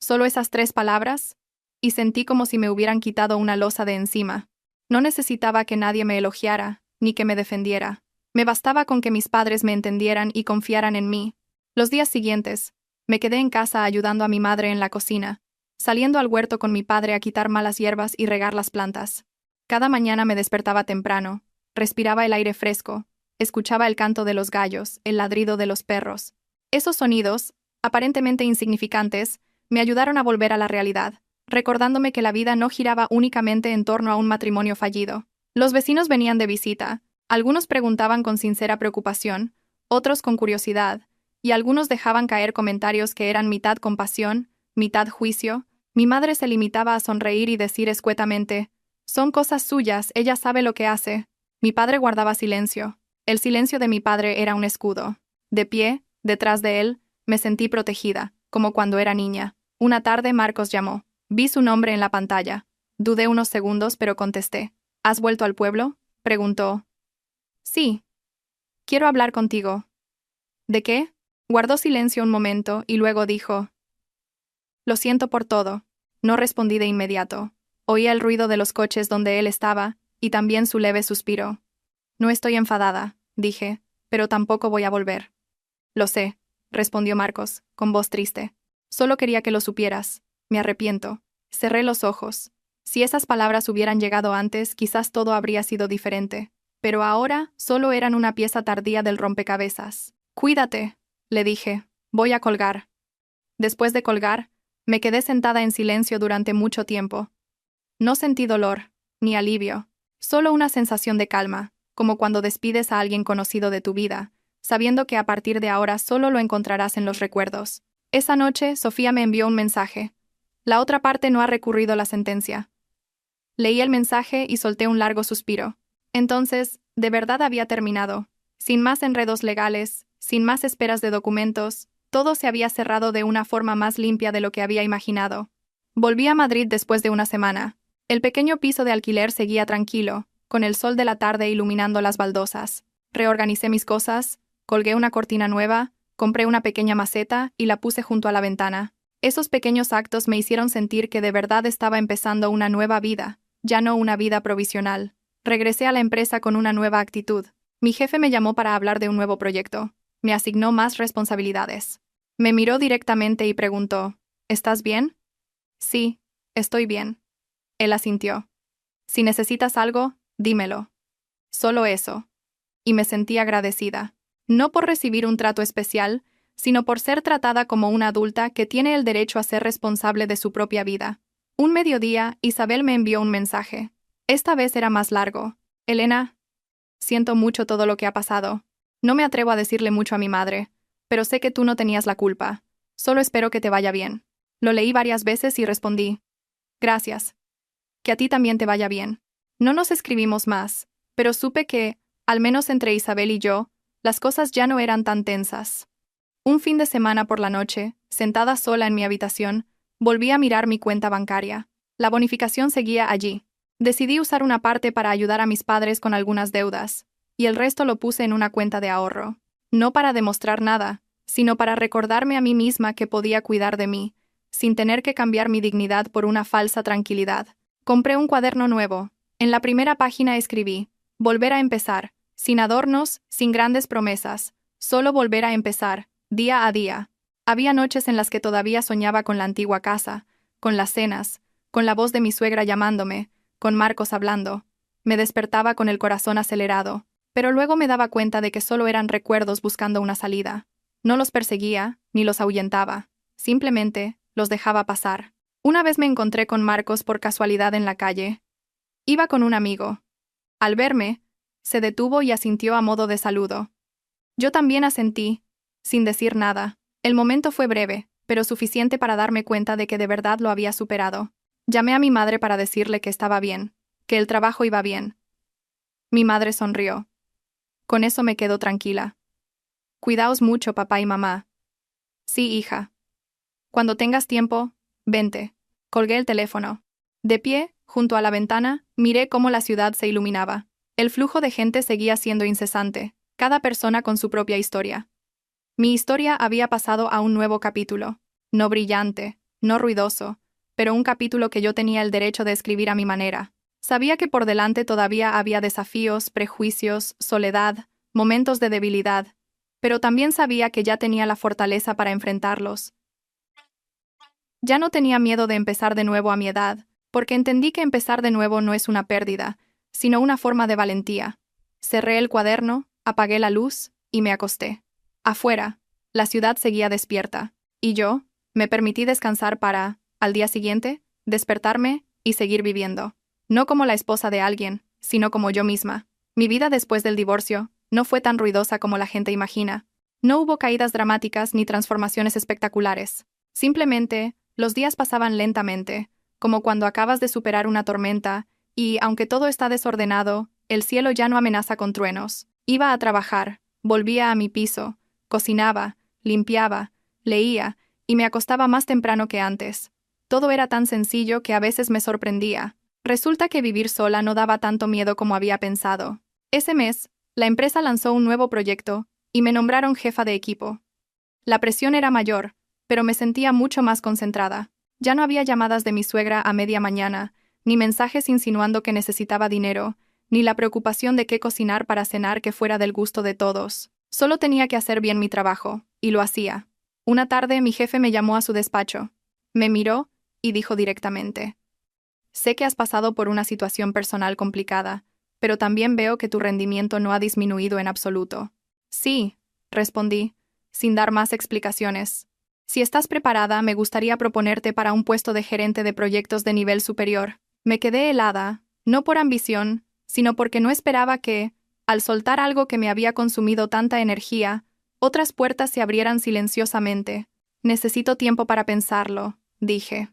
Solo esas 3 palabras, y sentí como si me hubieran quitado una losa de encima. No necesitaba que nadie me elogiara, ni que me defendiera. Me bastaba con que mis padres me entendieran y confiaran en mí. Los días siguientes, me quedé en casa ayudando a mi madre en la cocina, saliendo al huerto con mi padre a quitar malas hierbas y regar las plantas. Cada mañana me despertaba temprano, respiraba el aire fresco, escuchaba el canto de los gallos, el ladrido de los perros. Esos sonidos, aparentemente insignificantes, me ayudaron a volver a la realidad, recordándome que la vida no giraba únicamente en torno a un matrimonio fallido. Los vecinos venían de visita, algunos preguntaban con sincera preocupación, otros con curiosidad, y algunos dejaban caer comentarios que eran mitad compasión, mitad juicio. Mi madre se limitaba a sonreír y decir escuetamente, «Son cosas suyas, ella sabe lo que hace». Mi padre guardaba silencio. El silencio de mi padre era un escudo. De pie, detrás de él, me sentí protegida, como cuando era niña. Una tarde Marcos llamó. Vi su nombre en la pantalla. Dudé unos segundos, pero contesté. ¿Has vuelto al pueblo?, preguntó. Sí. Quiero hablar contigo. ¿De qué? Guardó silencio un momento y luego dijo: Lo siento por todo. No respondí de inmediato. Oía el ruido de los coches donde él estaba, y también su leve suspiro. No estoy enfadada, dije, pero tampoco voy a volver. Lo sé, respondió Marcos, con voz triste. Solo quería que lo supieras. Me arrepiento. Cerré los ojos. Si esas palabras hubieran llegado antes, quizás todo habría sido diferente. Pero ahora solo eran una pieza tardía del rompecabezas. Cuídate, le dije. Voy a colgar. Después de colgar, me quedé sentada en silencio durante mucho tiempo. No sentí dolor, ni alivio, solo una sensación de calma, como cuando despides a alguien conocido de tu vida, sabiendo que a partir de ahora solo lo encontrarás en los recuerdos. Esa noche, Sofía me envió un mensaje. La otra parte no ha recurrido a la sentencia. Leí el mensaje y solté un largo suspiro. Entonces, de verdad había terminado. Sin más enredos legales, sin más esperas de documentos, todo se había cerrado de una forma más limpia de lo que había imaginado. Volví a Madrid después de una semana. El pequeño piso de alquiler seguía tranquilo, con el sol de la tarde iluminando las baldosas. Reorganicé mis cosas, colgué una cortina nueva, compré una pequeña maceta y la puse junto a la ventana. Esos pequeños actos me hicieron sentir que de verdad estaba empezando una nueva vida, ya no una vida provisional. Regresé a la empresa con una nueva actitud. Mi jefe me llamó para hablar de un nuevo proyecto. Me asignó más responsabilidades. Me miró directamente y preguntó: ¿Estás bien? Sí, estoy bien. Él asintió. Si necesitas algo, dímelo. Solo eso. Y me sentí agradecida. No por recibir un trato especial, sino por ser tratada como una adulta que tiene el derecho a ser responsable de su propia vida. Un mediodía, Isabel me envió un mensaje. Esta vez era más largo. Elena, siento mucho todo lo que ha pasado. No me atrevo a decirle mucho a mi madre, pero sé que tú no tenías la culpa. Solo espero que te vaya bien. Lo leí varias veces y respondí: Gracias. Que a ti también te vaya bien. No nos escribimos más, pero supe que, al menos entre Isabel y yo, las cosas ya no eran tan tensas. Un fin de semana por la noche, sentada sola en mi habitación, volví a mirar mi cuenta bancaria. La bonificación seguía allí. Decidí usar una parte para ayudar a mis padres con algunas deudas, y el resto lo puse en una cuenta de ahorro. No para demostrar nada, sino para recordarme a mí misma que podía cuidar de mí, sin tener que cambiar mi dignidad por una falsa tranquilidad. Compré un cuaderno nuevo. En la primera página escribí: volver a empezar, sin adornos, sin grandes promesas, solo volver a empezar, día a día. Había noches en las que todavía soñaba con la antigua casa, con las cenas, con la voz de mi suegra llamándome, con Marcos hablando. Me despertaba con el corazón acelerado, pero luego me daba cuenta de que solo eran recuerdos buscando una salida. No los perseguía, ni los ahuyentaba. Simplemente, los dejaba pasar. Una vez me encontré con Marcos por casualidad en la calle. Iba con un amigo. Al verme, se detuvo y asintió a modo de saludo. Yo también asentí, sin decir nada. El momento fue breve, pero suficiente para darme cuenta de que de verdad lo había superado. Llamé a mi madre para decirle que estaba bien, que el trabajo iba bien. Mi madre sonrió. Con eso me quedo tranquila. Cuidaos mucho, papá y mamá. Sí, hija. Cuando tengas tiempo, vente. Colgué el teléfono. De pie, junto a la ventana, miré cómo la ciudad se iluminaba. El flujo de gente seguía siendo incesante, cada persona con su propia historia. Mi historia había pasado a un nuevo capítulo. No brillante, no ruidoso, pero un capítulo que yo tenía el derecho de escribir a mi manera. Sabía que por delante todavía había desafíos, prejuicios, soledad, momentos de debilidad, pero también sabía que ya tenía la fortaleza para enfrentarlos. Ya no tenía miedo de empezar de nuevo a mi edad, porque entendí que empezar de nuevo no es una pérdida, sino una forma de valentía. Cerré el cuaderno, apagué la luz y me acosté. Afuera, la ciudad seguía despierta, y yo, me permití descansar para, al día siguiente, despertarme y seguir viviendo. No como la esposa de alguien, sino como yo misma. Mi vida después del divorcio no fue tan ruidosa como la gente imagina. No hubo caídas dramáticas ni transformaciones espectaculares. Simplemente, los días pasaban lentamente, como cuando acabas de superar una tormenta, y, aunque todo está desordenado, el cielo ya no amenaza con truenos. Iba a trabajar, volvía a mi piso, cocinaba, limpiaba, leía, y me acostaba más temprano que antes. Todo era tan sencillo que a veces me sorprendía. Resulta que vivir sola no daba tanto miedo como había pensado. Ese mes, la empresa lanzó un nuevo proyecto, y me nombraron jefa de equipo. La presión era mayor, pero me sentía mucho más concentrada. Ya no había llamadas de mi suegra a media mañana, ni mensajes insinuando que necesitaba dinero, ni la preocupación de qué cocinar para cenar que fuera del gusto de todos. Solo tenía que hacer bien mi trabajo, y lo hacía. Una tarde mi jefe me llamó a su despacho. Me miró y dijo directamente: «Sé que has pasado por una situación personal complicada, pero también veo que tu rendimiento no ha disminuido en absoluto». «Sí», respondí, sin dar más explicaciones. «Si estás preparada, me gustaría proponerte para un puesto de gerente de proyectos de nivel superior». Me quedé helada, no por ambición, sino porque no esperaba que, al soltar algo que me había consumido tanta energía, otras puertas se abrieran silenciosamente. «Necesito tiempo para pensarlo», dije.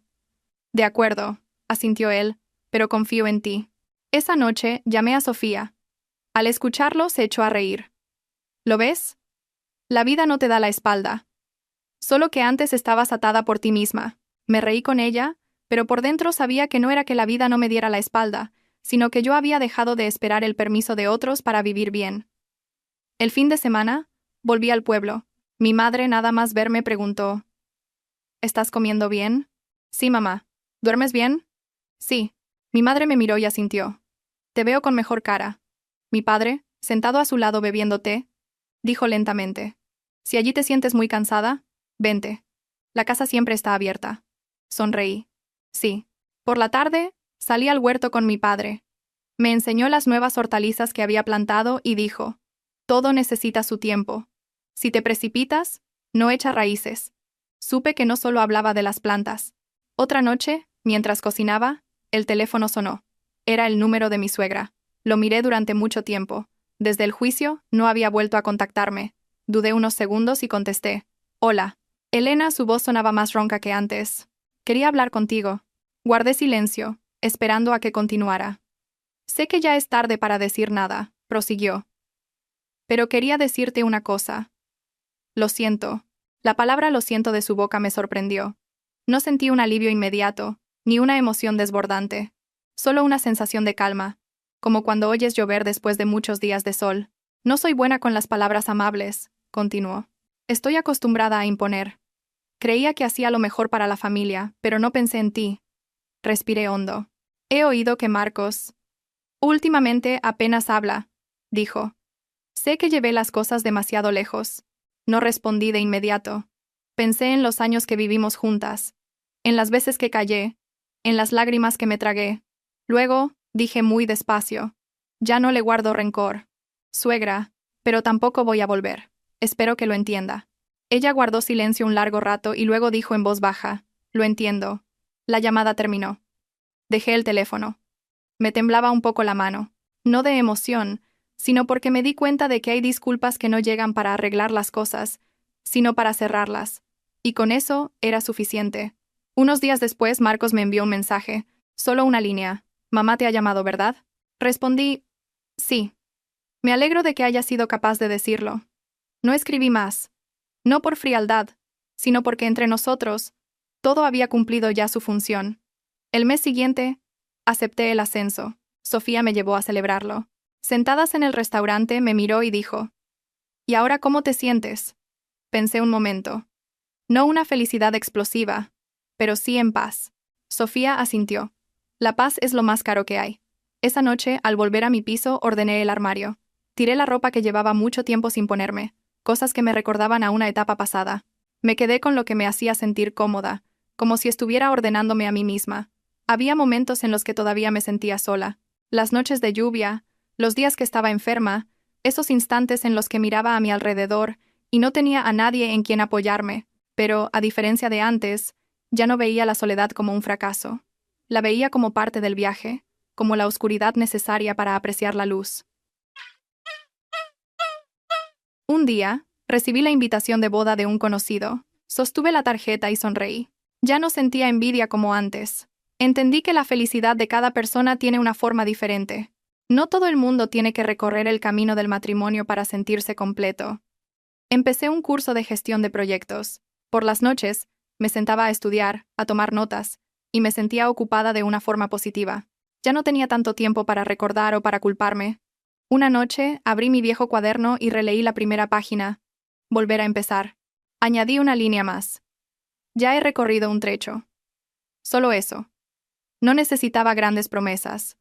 «De acuerdo», asintió él, «pero confío en ti». Esa noche llamé a Sofía. Al escucharlo se echó a reír. «¿Lo ves? La vida no te da la espalda. Solo que antes estabas atada por ti misma». Me reí con ella, pero por dentro sabía que no era que la vida no me diera la espalda, sino que yo había dejado de esperar el permiso de otros para vivir bien. El fin de semana, volví al pueblo. Mi madre nada más verme preguntó: «¿Estás comiendo bien?» «Sí, mamá». «¿Duermes bien?» «Sí». Mi madre me miró y asintió. «Te veo con mejor cara». Mi padre, sentado a su lado bebiendo té, dijo lentamente: «Si allí te sientes muy cansada, vente. La casa siempre está abierta». Sonreí. «Sí». Por la tarde, salí al huerto con mi padre. Me enseñó las nuevas hortalizas que había plantado y dijo: «Todo necesita su tiempo. Si te precipitas, no echa raíces». Supe que no solo hablaba de las plantas. Otra noche, mientras cocinaba, el teléfono sonó. Era el número de mi suegra. Lo miré durante mucho tiempo. Desde el juicio, no había vuelto a contactarme. Dudé unos segundos y contesté: «Hola». Elena, su voz sonaba más ronca que antes. «Quería hablar contigo». Guardé silencio, esperando a que continuara. «Sé que ya es tarde para decir nada», prosiguió. «Pero quería decirte una cosa». «Lo siento». La palabra «lo siento» de su boca me sorprendió. No sentí un alivio inmediato, ni una emoción desbordante. Solo una sensación de calma, como cuando oyes llover después de muchos días de sol. «No soy buena con las palabras amables», continuó. «Estoy acostumbrada a imponer. Creía que hacía lo mejor para la familia, pero no pensé en ti». Respiré hondo. «He oído que Marcos últimamente apenas habla», dijo. «Sé que llevé las cosas demasiado lejos». No respondí de inmediato. Pensé en los años que vivimos juntas, en las veces que callé, en las lágrimas que me tragué. Luego, dije muy despacio: «Ya no le guardo rencor, suegra, pero tampoco voy a volver. Espero que lo entienda». Ella guardó silencio un largo rato y luego dijo en voz baja: «Lo entiendo». La llamada terminó. Dejé el teléfono. Me temblaba un poco la mano, no de emoción, sino porque me di cuenta de que hay disculpas que no llegan para arreglar las cosas, sino para cerrarlas. Y con eso era suficiente. Unos días después, Marcos me envió un mensaje, solo una línea: «Mamá te ha llamado, ¿verdad?». Respondí: «Sí». Me alegro de que haya sido capaz de decirlo. No escribí más. No por frialdad, sino porque entre nosotros, todo había cumplido ya su función. El mes siguiente, acepté el ascenso. Sofía me llevó a celebrarlo. Sentadas en el restaurante, me miró y dijo: «¿Y ahora cómo te sientes?». Pensé un momento. No una felicidad explosiva, pero sí en paz. Sofía asintió. «La paz es lo más caro que hay». Esa noche, al volver a mi piso, ordené el armario. Tiré la ropa que llevaba mucho tiempo sin ponerme, cosas que me recordaban a una etapa pasada. Me quedé con lo que me hacía sentir cómoda, como si estuviera ordenándome a mí misma. Había momentos en los que todavía me sentía sola. Las noches de lluvia, los días que estaba enferma, esos instantes en los que miraba a mi alrededor y no tenía a nadie en quien apoyarme. Pero, a diferencia de antes, ya no veía la soledad como un fracaso. La veía como parte del viaje, como la oscuridad necesaria para apreciar la luz. Un día, recibí la invitación de boda de un conocido. Sostuve la tarjeta y sonreí. Ya no sentía envidia como antes. Entendí que la felicidad de cada persona tiene una forma diferente. No todo el mundo tiene que recorrer el camino del matrimonio para sentirse completo. Empecé un curso de gestión de proyectos. Por las noches, me sentaba a estudiar, a tomar notas, y me sentía ocupada de una forma positiva. Ya no tenía tanto tiempo para recordar o para culparme. Una noche, abrí mi viejo cuaderno y releí la primera página. Volver a empezar. Añadí una línea más. Ya he recorrido un trecho. Solo eso. No necesitaba grandes promesas.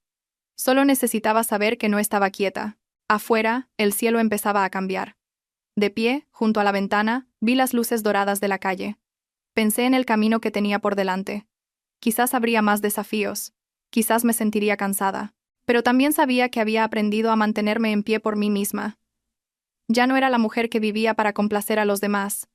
Solo necesitaba saber que no estaba quieta. Afuera, el cielo empezaba a cambiar. De pie, junto a la ventana, vi las luces doradas de la calle. Pensé en el camino que tenía por delante. Quizás habría más desafíos. Quizás me sentiría cansada. Pero también sabía que había aprendido a mantenerme en pie por mí misma. Ya no era la mujer que vivía para complacer a los demás.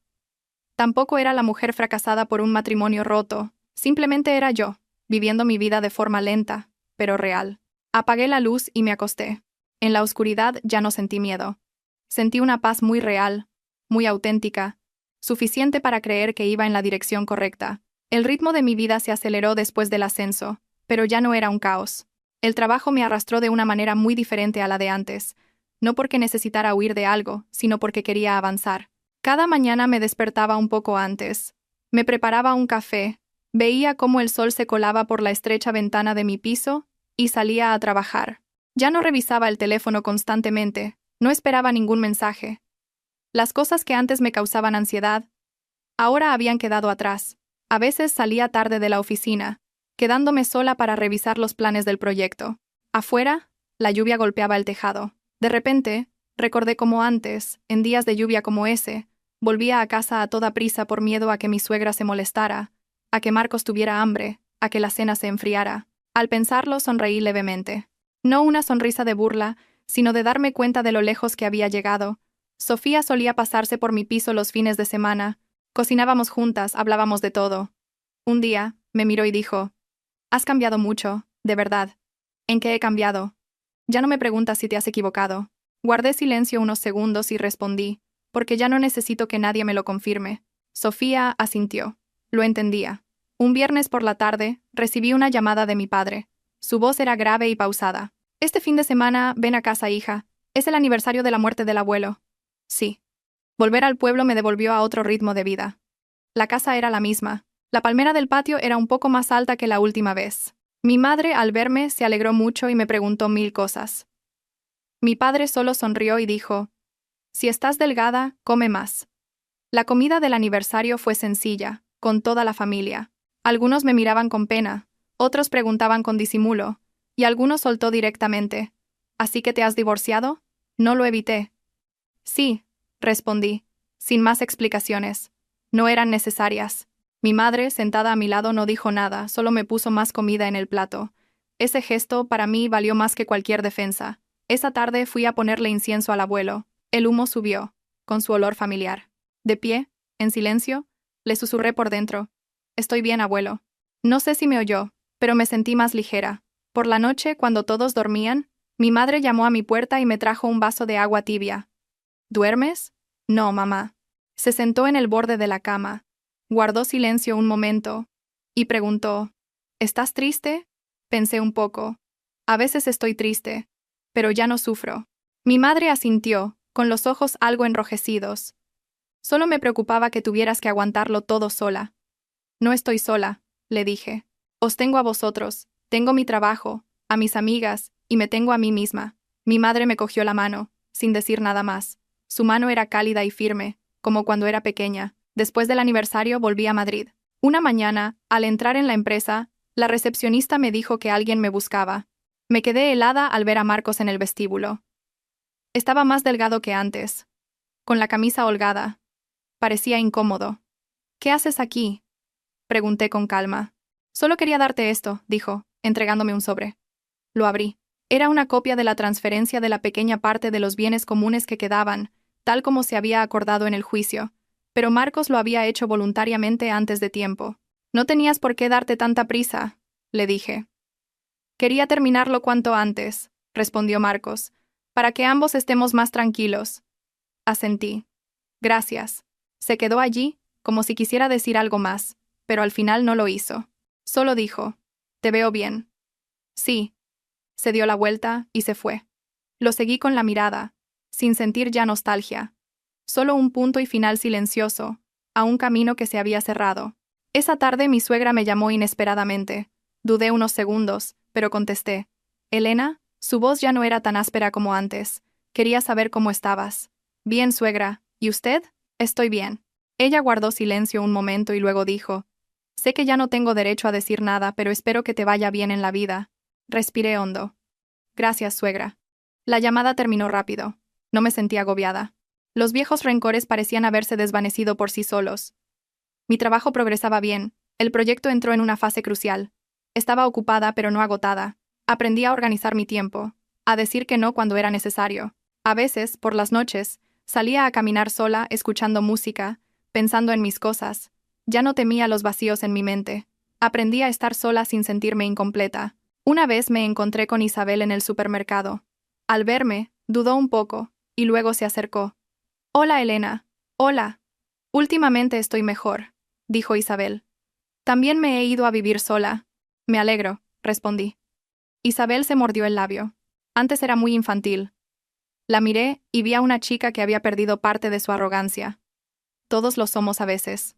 Tampoco era la mujer fracasada por un matrimonio roto. Simplemente era yo, viviendo mi vida de forma lenta, pero real. Apagué la luz y me acosté. En la oscuridad ya no sentí miedo. Sentí una paz muy real, muy auténtica, suficiente para creer que iba en la dirección correcta. El ritmo de mi vida se aceleró después del ascenso, pero ya no era un caos. El trabajo me arrastró de una manera muy diferente a la de antes, no porque necesitara huir de algo, sino porque quería avanzar. Cada mañana me despertaba un poco antes. Me preparaba un café, veía cómo el sol se colaba por la estrecha ventana de mi piso y salía a trabajar. Ya no revisaba el teléfono constantemente, no esperaba ningún mensaje. Las cosas que antes me causaban ansiedad, ahora habían quedado atrás. A veces salía tarde de la oficina, quedándome sola para revisar los planes del proyecto. Afuera, la lluvia golpeaba el tejado. De repente, recordé cómo antes, en días de lluvia como ese, volvía a casa a toda prisa por miedo a que mi suegra se molestara, a que Marcos tuviera hambre, a que la cena se enfriara. Al pensarlo, sonreí levemente. No una sonrisa de burla, sino de darme cuenta de lo lejos que había llegado. Sofía solía pasarse por mi piso los fines de semana. Cocinábamos juntas, hablábamos de todo. Un día, me miró y dijo: «Has cambiado mucho, de verdad». «¿En qué he cambiado?» «Ya no me preguntas si te has equivocado». Guardé silencio unos segundos y respondí, porque ya no necesito que nadie me lo confirme. Sofía asintió. Lo entendía. Un viernes por la tarde, recibí una llamada de mi padre. Su voz era grave y pausada. «Este fin de semana, ven a casa, hija. Es el aniversario de la muerte del abuelo». Sí. Volver al pueblo me devolvió a otro ritmo de vida. La casa era la misma. La palmera del patio era un poco más alta que la última vez. Mi madre, al verme, se alegró mucho y me preguntó 1000 cosas. Mi padre solo sonrió y dijo: «Si estás delgada, come más». La comida del aniversario fue sencilla, con toda la familia. Algunos me miraban con pena, otros preguntaban con disimulo, y algunos soltó directamente: «¿Así que te has divorciado?» No lo evité. «Sí», respondí, sin más explicaciones. No eran necesarias. Mi madre, sentada a mi lado, no dijo nada, solo me puso más comida en el plato. Ese gesto, para mí, valió más que cualquier defensa. Esa tarde fui a ponerle incienso al abuelo. El humo subió, con su olor familiar. De pie, en silencio, le susurré por dentro: «Estoy bien, abuelo». No sé si me oyó, pero me sentí más ligera. Por la noche, cuando todos dormían, mi madre llamó a mi puerta y me trajo un vaso de agua tibia. «¿Duermes?» «No, mamá». Se sentó en el borde de la cama, guardó silencio un momento, y preguntó: «¿Estás triste?» Pensé un poco. A veces estoy triste, pero ya no sufro. Mi madre asintió, con los ojos algo enrojecidos. «Solo me preocupaba que tuvieras que aguantarlo todo sola». «No estoy sola», le dije. «Os tengo a vosotros, tengo mi trabajo, a mis amigas, y me tengo a mí misma». Mi madre me cogió la mano, sin decir nada más. Su mano era cálida y firme, como cuando era pequeña. Después del aniversario volví a Madrid. Una mañana, al entrar en la empresa, la recepcionista me dijo que alguien me buscaba. Me quedé helada al ver a Marcos en el vestíbulo. Estaba más delgado que antes, con la camisa holgada. Parecía incómodo. «¿Qué haces aquí?», pregunté con calma. «Solo quería darte esto», dijo, entregándome un sobre. Lo abrí. Era una copia de la transferencia de la pequeña parte de los bienes comunes que quedaban, tal como se había acordado en el juicio, pero Marcos lo había hecho voluntariamente antes de tiempo. «No tenías por qué darte tanta prisa», le dije. «Quería terminarlo cuanto antes», respondió Marcos, «para que ambos estemos más tranquilos». Asentí. «Gracias». Se quedó allí, como si quisiera decir algo más, pero al final no lo hizo. Solo dijo: «Te veo bien». «Sí». Se dio la vuelta y se fue. Lo seguí con la mirada, sin sentir ya nostalgia. Solo un punto y final silencioso, a un camino que se había cerrado. Esa tarde mi suegra me llamó inesperadamente. Dudé unos segundos, pero contesté: «Elena, Su voz ya no era tan áspera como antes. Quería saber cómo estabas. Bien, suegra. ¿Y usted? Estoy bien. Ella guardó silencio un momento y luego dijo: sé que ya no tengo derecho a decir nada, pero espero que te vaya bien en la vida. Respiré hondo. Gracias, suegra. La llamada terminó rápido. No me sentí agobiada. Los viejos rencores parecían haberse desvanecido por sí solos. Mi trabajo progresaba bien. El proyecto entró en una fase crucial. Estaba ocupada pero no agotada. Aprendí a organizar mi tiempo, a decir que no cuando era necesario. A veces, por las noches, salía a caminar sola, escuchando música, pensando en mis cosas. Ya no temía los vacíos en mi mente. Aprendí a estar sola sin sentirme incompleta. Una vez me encontré con Isabel en el supermercado. Al verme, dudó un poco, y luego se acercó. Hola, Elena. Hola. Últimamente estoy mejor, dijo Isabel. También me he ido a vivir sola. Me alegro, respondí. Isabel se mordió el labio. Antes era muy infantil. La miré y vi a una chica que había perdido parte de su arrogancia. Todos lo somos a veces.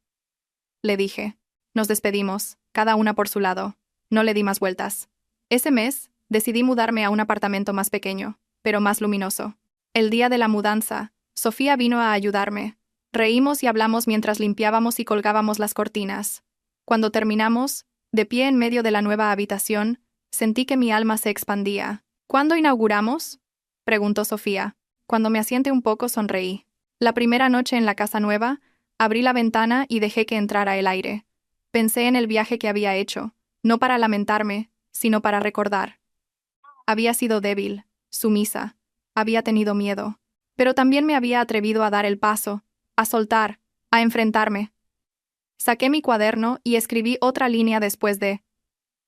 Le dije. Nos despedimos, cada una por su lado. No le di más vueltas. Ese mes, decidí mudarme a un apartamento más pequeño, pero más luminoso. El día de la mudanza, Sofía vino a ayudarme. Reímos y hablamos mientras limpiábamos y colgábamos las cortinas. Cuando terminamos, de pie en medio de la nueva habitación, sentí que mi alma se expandía. ¿Cuándo inauguramos?, preguntó Sofía. Cuando me asienté un poco, sonreí. La primera noche en la casa nueva, abrí la ventana y dejé que entrara el aire. Pensé en el viaje que había hecho, no para lamentarme, sino para recordar. Había sido débil, sumisa, había tenido miedo, pero también me había atrevido a dar el paso, a soltar, a enfrentarme. Saqué mi cuaderno y escribí otra línea después de: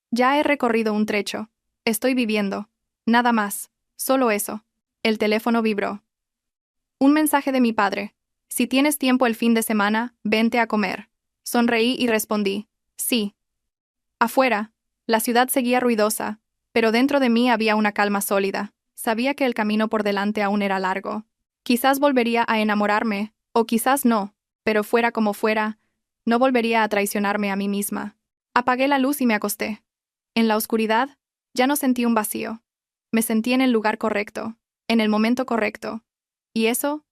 ya he recorrido un trecho. Estoy viviendo. Nada más. Solo eso. El teléfono vibró. Un mensaje de mi padre. Si tienes tiempo el fin de semana, vente a comer. Sonreí y respondí: sí. Afuera, la ciudad seguía ruidosa, pero dentro de mí había una calma sólida. Sabía que el camino por delante aún era largo. Quizás volvería a enamorarme, o quizás no, pero fuera como fuera, no volvería a traicionarme a mí misma. Apagué la luz y me acosté. En la oscuridad, ya no sentí un vacío. Me sentí en el lugar correcto, en el momento correcto. Y eso,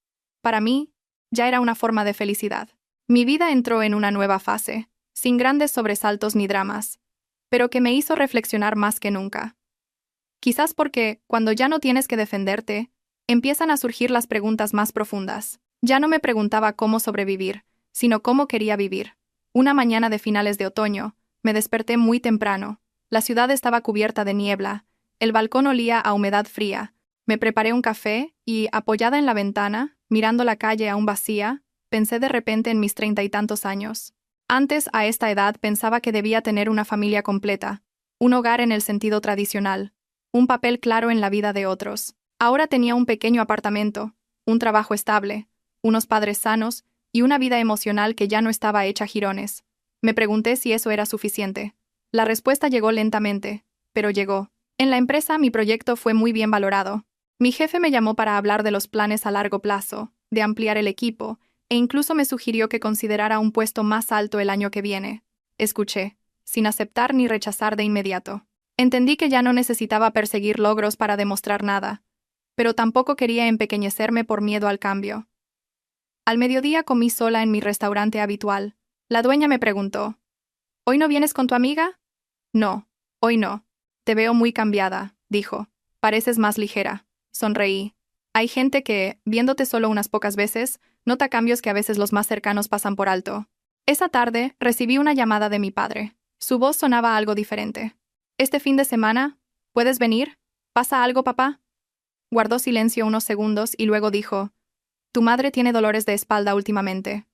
para mí, ya era una forma de felicidad. Mi vida entró en una nueva fase, sin grandes sobresaltos ni dramas, pero que me hizo reflexionar más que nunca. Quizás porque, cuando ya no tienes que defenderte, empiezan a surgir las preguntas más profundas. Ya no me preguntaba cómo sobrevivir, sino cómo quería vivir. Una mañana de finales de otoño, me desperté muy temprano. La ciudad estaba cubierta de niebla, el balcón olía a humedad fría. Me preparé un café y, apoyada en la ventana, mirando la calle aún vacía, pensé de repente en mis 30 y tantos años. Antes, a esta edad, pensaba que debía tener una familia completa, un hogar en el sentido tradicional, un papel claro en la vida de otros. Ahora tenía un pequeño apartamento, un trabajo estable, unos padres sanos y una vida emocional que ya no estaba hecha jirones. Me pregunté si eso era suficiente. La respuesta llegó lentamente, pero llegó. En la empresa mi proyecto fue muy bien valorado. Mi jefe me llamó para hablar de los planes a largo plazo, de ampliar el equipo, e incluso me sugirió que considerara un puesto más alto el año que viene. Escuché, sin aceptar ni rechazar de inmediato. Entendí que ya no necesitaba perseguir logros para demostrar nada, pero tampoco quería empequeñecerme por miedo al cambio. Al mediodía comí sola en mi restaurante habitual. La dueña me preguntó: ¿hoy no vienes con tu amiga? No, hoy no. Te veo muy cambiada, dijo. Pareces más ligera. Sonreí. Hay gente que, viéndote solo unas pocas veces, nota cambios que a veces los más cercanos pasan por alto. Esa tarde, recibí una llamada de mi padre. Su voz sonaba algo diferente. ¿Este fin de semana? ¿Puedes venir? ¿Pasa algo, papá? Guardó silencio unos segundos y luego dijo: tu madre tiene dolores de espalda últimamente.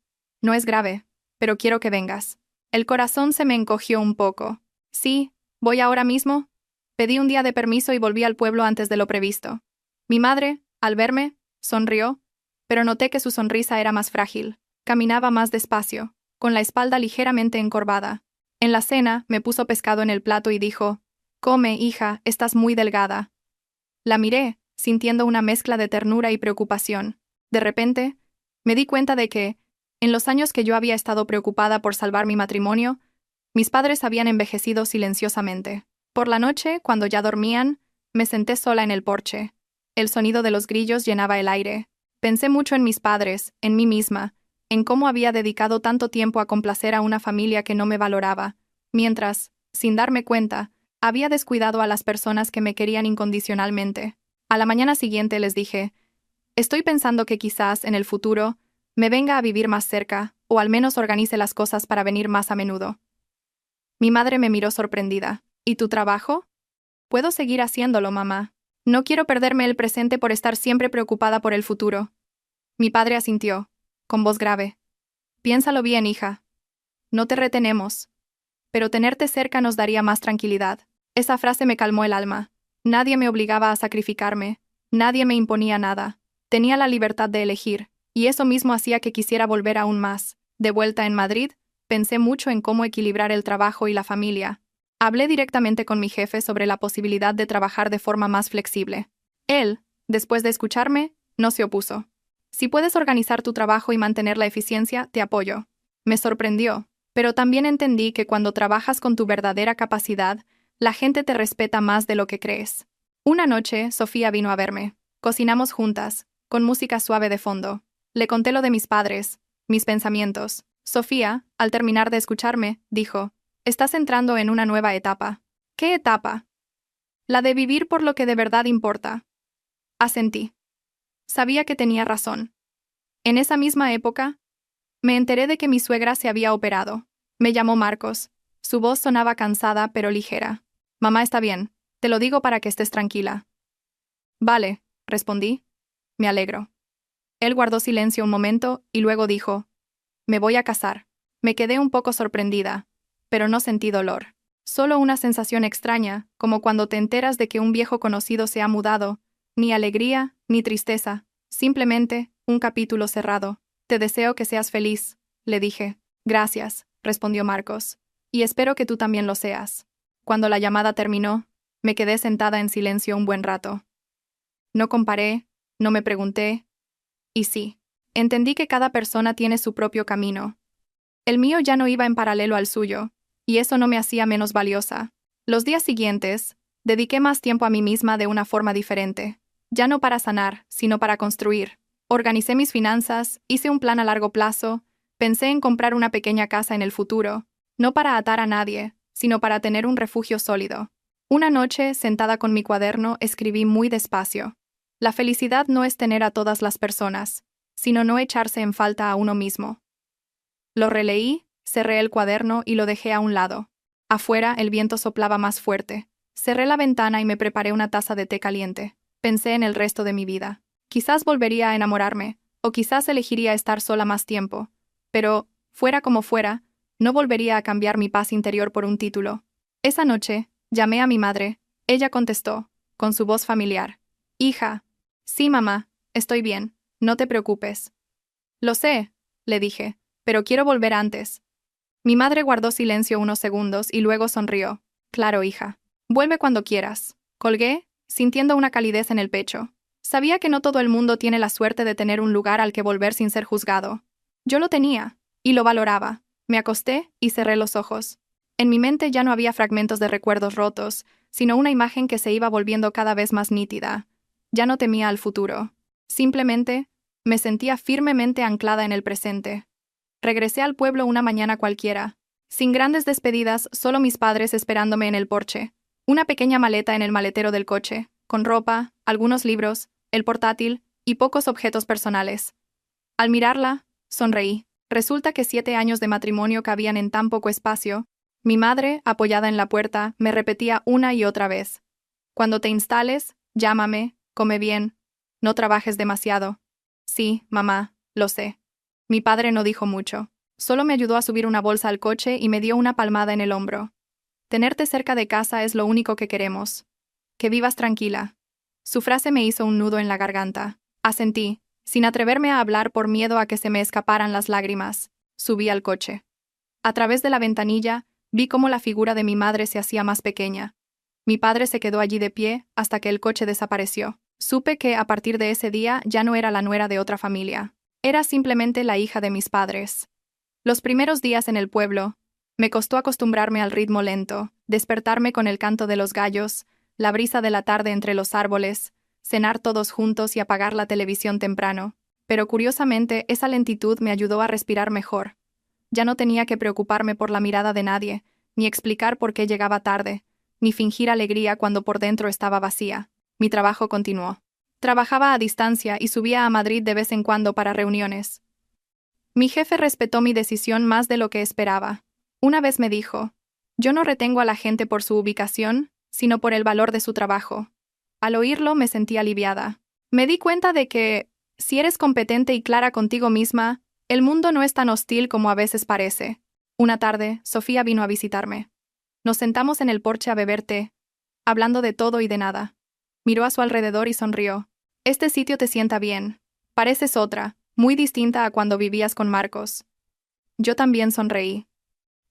No es grave, pero quiero que vengas. El corazón se me encogió un poco. Sí, voy ahora mismo. Pedí un día de permiso y volví al pueblo antes de lo previsto. Mi madre, al verme, sonrió, pero noté que su sonrisa era más frágil. Caminaba más despacio, con la espalda ligeramente encorvada. En la cena, me puso pescado en el plato y dijo: come, hija, estás muy delgada. La miré, sintiendo una mezcla de ternura y preocupación. De repente, me di cuenta de que, en los años que yo había estado preocupada por salvar mi matrimonio, mis padres habían envejecido silenciosamente. Por la noche, cuando ya dormían, Me senté sola en el porche. El sonido de los grillos llenaba el aire. Pensé mucho en mis padres, en mí misma, en cómo había dedicado tanto tiempo a complacer a una familia que no me valoraba, mientras, sin darme cuenta, había descuidado a las personas que me querían incondicionalmente. A la mañana siguiente les dije, estoy pensando que quizás, en el futuro, me venga a vivir más cerca, o al menos organice las cosas para venir más a menudo. Mi madre me miró sorprendida. ¿Y tu trabajo? Puedo seguir haciéndolo, mamá. No quiero perderme el presente por estar siempre preocupada por el futuro. Mi padre asintió, con voz grave. Piénsalo bien, hija. No te retenemos. Pero tenerte cerca nos daría más tranquilidad. Esa frase me calmó el alma. Nadie me obligaba a sacrificarme. Nadie me imponía nada. Tenía la libertad de elegir, y eso mismo hacía que quisiera volver aún más. De vuelta en Madrid, pensé mucho en cómo equilibrar el trabajo y la familia. Hablé directamente con mi jefe sobre la posibilidad de trabajar de forma más flexible. Él, después de escucharme, no se opuso. Si puedes organizar tu trabajo y mantener la eficiencia, te apoyo. Me sorprendió, pero también entendí que cuando trabajas con tu verdadera capacidad, la gente te respeta más de lo que crees. Una noche, Sofía vino a verme. Cocinamos juntas, con música suave de fondo. Le conté lo de mis padres, mis pensamientos. Sofía, al terminar de escucharme, dijo, estás entrando en una nueva etapa. ¿Qué etapa? La de vivir por lo que de verdad importa. Asentí. Sabía que tenía razón. En esa misma época, me enteré de que mi suegra se había operado. Me llamó Marcos. Su voz sonaba cansada pero ligera. Mamá está bien. Te lo digo para que estés tranquila. Vale, respondí. Me alegro. Él guardó silencio un momento y luego dijo, me voy a casar. Me quedé un poco sorprendida, pero no sentí dolor. Solo una sensación extraña, como cuando te enteras de que un viejo conocido se ha mudado. Ni alegría, ni tristeza. Simplemente, un capítulo cerrado. Te deseo que seas feliz, le dije. Gracias, respondió Marcos. Y espero que tú también lo seas. Cuando la llamada terminó, me quedé sentada en silencio un buen rato. No comparé, no me pregunté. Y sí, entendí que cada persona tiene su propio camino. El mío ya no iba en paralelo al suyo, y eso no me hacía menos valiosa. Los días siguientes, dediqué más tiempo a mí misma de una forma diferente. Ya no para sanar, sino para construir. Organicé mis finanzas, hice un plan a largo plazo, pensé en comprar una pequeña casa en el futuro, no para atar a nadie, sino para tener un refugio sólido. Una noche, sentada con mi cuaderno, escribí muy despacio. La felicidad no es tener a todas las personas, sino no echarse en falta a uno mismo. Lo releí, cerré el cuaderno y lo dejé a un lado. Afuera, el viento soplaba más fuerte. Cerré la ventana y me preparé una taza de té caliente. Pensé en el resto de mi vida. Quizás volvería a enamorarme, o quizás elegiría estar sola más tiempo. Pero, fuera como fuera, no volvería a cambiar mi paz interior por un título. Esa noche, llamé a mi madre. Ella contestó, con su voz familiar. Hija. Sí, mamá, estoy bien, no te preocupes. Lo sé, le dije, pero quiero volver antes. Mi madre guardó silencio unos segundos y luego sonrió. Claro, hija. Vuelve cuando quieras. Colgué, sintiendo una calidez en el pecho. Sabía que no todo el mundo tiene la suerte de tener un lugar al que volver sin ser juzgado. Yo lo tenía, y lo valoraba. Me acosté y cerré los ojos. En mi mente ya no había fragmentos de recuerdos rotos, sino una imagen que se iba volviendo cada vez más nítida. Ya no temía al futuro. Simplemente, me sentía firmemente anclada en el presente. Regresé al pueblo una mañana cualquiera. Sin grandes despedidas, solo mis padres esperándome en el porche. Una pequeña maleta en el maletero del coche, con ropa, algunos libros, el portátil y pocos objetos personales. Al mirarla, sonreí. Resulta que 7 años de matrimonio cabían en tan poco espacio. Mi madre, apoyada en la puerta, me repetía una y otra vez. Cuando te instales, llámame, come bien, no trabajes demasiado. Sí, mamá, lo sé. Mi padre no dijo mucho. Solo me ayudó a subir una bolsa al coche y me dio una palmada en el hombro. Tenerte cerca de casa es lo único que queremos. Que vivas tranquila. Su frase me hizo un nudo en la garganta. Asentí, sin atreverme a hablar por miedo a que se me escaparan las lágrimas. Subí al coche. A través de la ventanilla, vi cómo la figura de mi madre se hacía más pequeña. Mi padre se quedó allí de pie hasta que el coche desapareció. Supe que, a partir de ese día, ya no era la nuera de otra familia. Era simplemente la hija de mis padres. Los primeros días en el pueblo, me costó acostumbrarme al ritmo lento, despertarme con el canto de los gallos, la brisa de la tarde entre los árboles, cenar todos juntos y apagar la televisión temprano. Pero curiosamente, esa lentitud me ayudó a respirar mejor. Ya no tenía que preocuparme por la mirada de nadie, ni explicar por qué llegaba tarde, ni fingir alegría cuando por dentro estaba vacía. Mi trabajo continuó. Trabajaba a distancia y subía a Madrid de vez en cuando para reuniones. Mi jefe respetó mi decisión más de lo que esperaba. Una vez me dijo: «Yo no retengo a la gente por su ubicación, sino por el valor de su trabajo». Al oírlo me sentí aliviada. Me di cuenta de que, si eres competente y clara contigo misma, el mundo no es tan hostil como a veces parece. Una tarde, Sofía vino a visitarme. Nos sentamos en el porche a beber té, hablando de todo y de nada. Miró a su alrededor y sonrió. «Este sitio te sienta bien. Pareces otra, muy distinta a cuando vivías con Marcos». Yo también sonreí.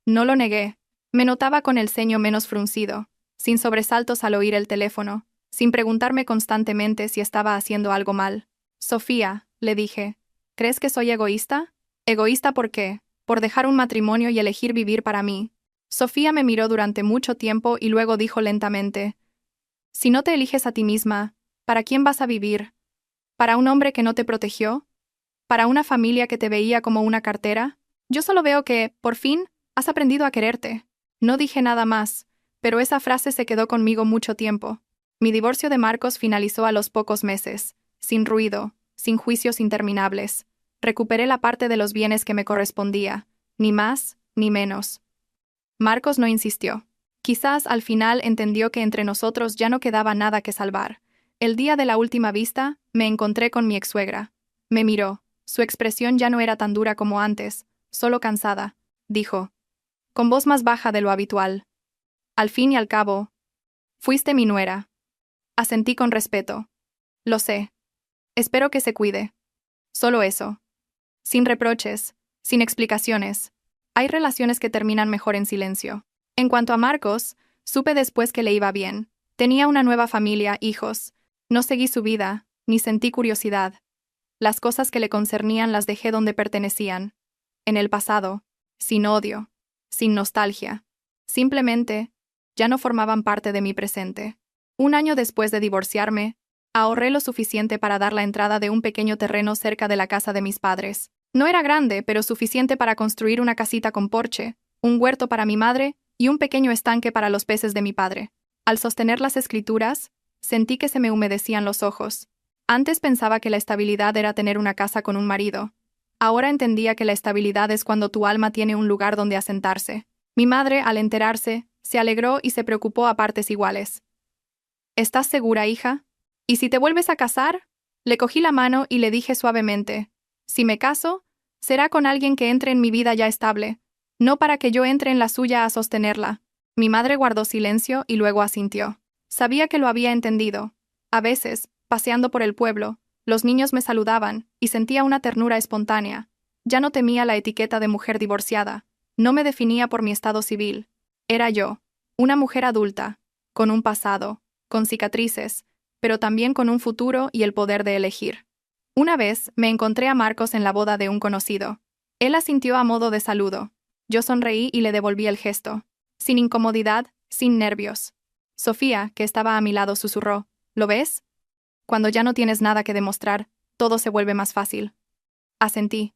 No lo negué. Me notaba con el ceño menos fruncido, sin sobresaltos al oír el teléfono, sin preguntarme constantemente si estaba haciendo algo mal. «Sofía», le dije, «¿crees que soy egoísta?» «¿Egoísta por qué?» «Por dejar un matrimonio y elegir vivir para mí». Sofía me miró durante mucho tiempo y luego dijo lentamente: «Si no te eliges a ti misma, ¿para quién vas a vivir? ¿Para un hombre que no te protegió? ¿Para una familia que te veía como una cartera? Yo solo veo que, por fin, has aprendido a quererte». No dije nada más, pero esa frase se quedó conmigo mucho tiempo. Mi divorcio de Marcos finalizó a los pocos meses, sin ruido, sin juicios interminables. Recuperé la parte de los bienes que me correspondía, ni más, ni menos. Marcos no insistió. Quizás al final entendió que entre nosotros ya no quedaba nada que salvar. El día de la última vista, me encontré con mi exsuegra. Me miró. Su expresión ya no era tan dura como antes, solo cansada. Dijo, con voz más baja de lo habitual: «Al fin y al cabo, fuiste mi nuera». Asentí con respeto. «Lo sé. Espero que se cuide». Solo eso. Sin reproches, sin explicaciones. Hay relaciones que terminan mejor en silencio. En cuanto a Marcos, supe después que le iba bien. Tenía una nueva familia, hijos. No seguí su vida, ni sentí curiosidad. Las cosas que le concernían las dejé donde pertenecían. En el pasado, sin odio, sin nostalgia. Simplemente, ya no formaban parte de mi presente. Un año después de divorciarme, ahorré lo suficiente para dar la entrada de un pequeño terreno cerca de la casa de mis padres. No era grande, pero suficiente para construir una casita con porche, un huerto para mi madre y un pequeño estanque para los peces de mi padre. Al sostener las escrituras, sentí que se me humedecían los ojos. Antes pensaba que la estabilidad era tener una casa con un marido. Ahora entendía que la estabilidad es cuando tu alma tiene un lugar donde asentarse. Mi madre, al enterarse, se alegró y se preocupó a partes iguales. «¿Estás segura, hija? ¿Y si te vuelves a casar?» Le cogí la mano y le dije suavemente: «Si me caso, será con alguien que entre en mi vida ya estable, no para que yo entre en la suya a sostenerla». Mi madre guardó silencio y luego asintió. Sabía que lo había entendido. A veces, paseando por el pueblo, los niños me saludaban y sentía una ternura espontánea. Ya no temía la etiqueta de mujer divorciada. No me definía por mi estado civil. Era yo, una mujer adulta, con un pasado, con cicatrices, pero también con un futuro y el poder de elegir. Una vez me encontré a Marcos en la boda de un conocido. Él asintió a modo de saludo. Yo sonreí y le devolví el gesto. Sin incomodidad, sin nervios. Sofía, que estaba a mi lado, susurró: «¿Lo ves? Cuando ya no tienes nada que demostrar, todo se vuelve más fácil». Asentí.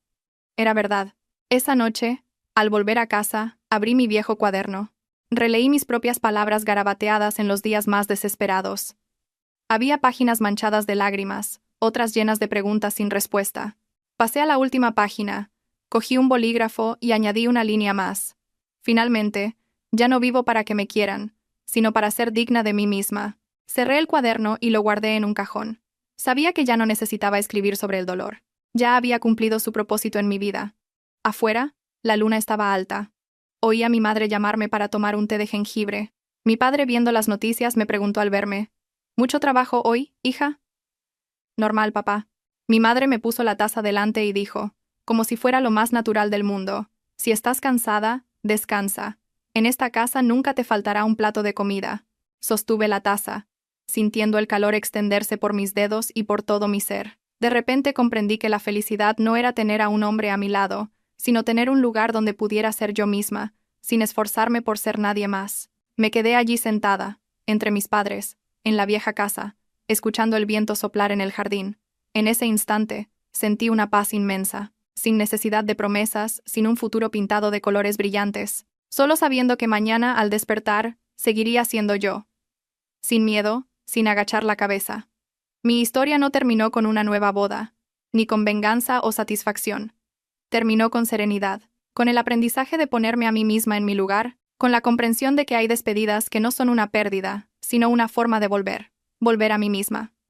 Era verdad. Esa noche, al volver a casa, abrí mi viejo cuaderno. Releí mis propias palabras garabateadas en los días más desesperados. Había páginas manchadas de lágrimas, otras llenas de preguntas sin respuesta. Pasé a la última página, cogí un bolígrafo y añadí una línea más. Finalmente, ya no vivo para que me quieran, sino para ser digna de mí misma. Cerré el cuaderno y lo guardé en un cajón. Sabía que ya no necesitaba escribir sobre el dolor. Ya había cumplido su propósito en mi vida. Afuera, la luna estaba alta. Oí a mi madre llamarme para tomar un té de jengibre. Mi padre, viendo las noticias, me preguntó al verme: «¿Mucho trabajo hoy, hija?» «Normal, papá». Mi madre me puso la taza delante y dijo, como si fuera lo más natural del mundo: «Si estás cansada, descansa. En esta casa nunca te faltará un plato de comida». Sostuve la taza, sintiendo el calor extenderse por mis dedos y por todo mi ser. De repente comprendí que la felicidad no era tener a un hombre a mi lado, sino tener un lugar donde pudiera ser yo misma, sin esforzarme por ser nadie más. Me quedé allí sentada, entre mis padres, en la vieja casa, escuchando el viento soplar en el jardín. En ese instante, sentí una paz inmensa, sin necesidad de promesas, sin un futuro pintado de colores brillantes, solo sabiendo que mañana, al despertar, seguiría siendo yo. Sin miedo, sin agachar la cabeza. Mi historia no terminó con una nueva boda, ni con venganza o satisfacción. Terminó con serenidad, con el aprendizaje de ponerme a mí misma en mi lugar, con la comprensión de que hay despedidas que no son una pérdida, sino una forma de volver a mí misma.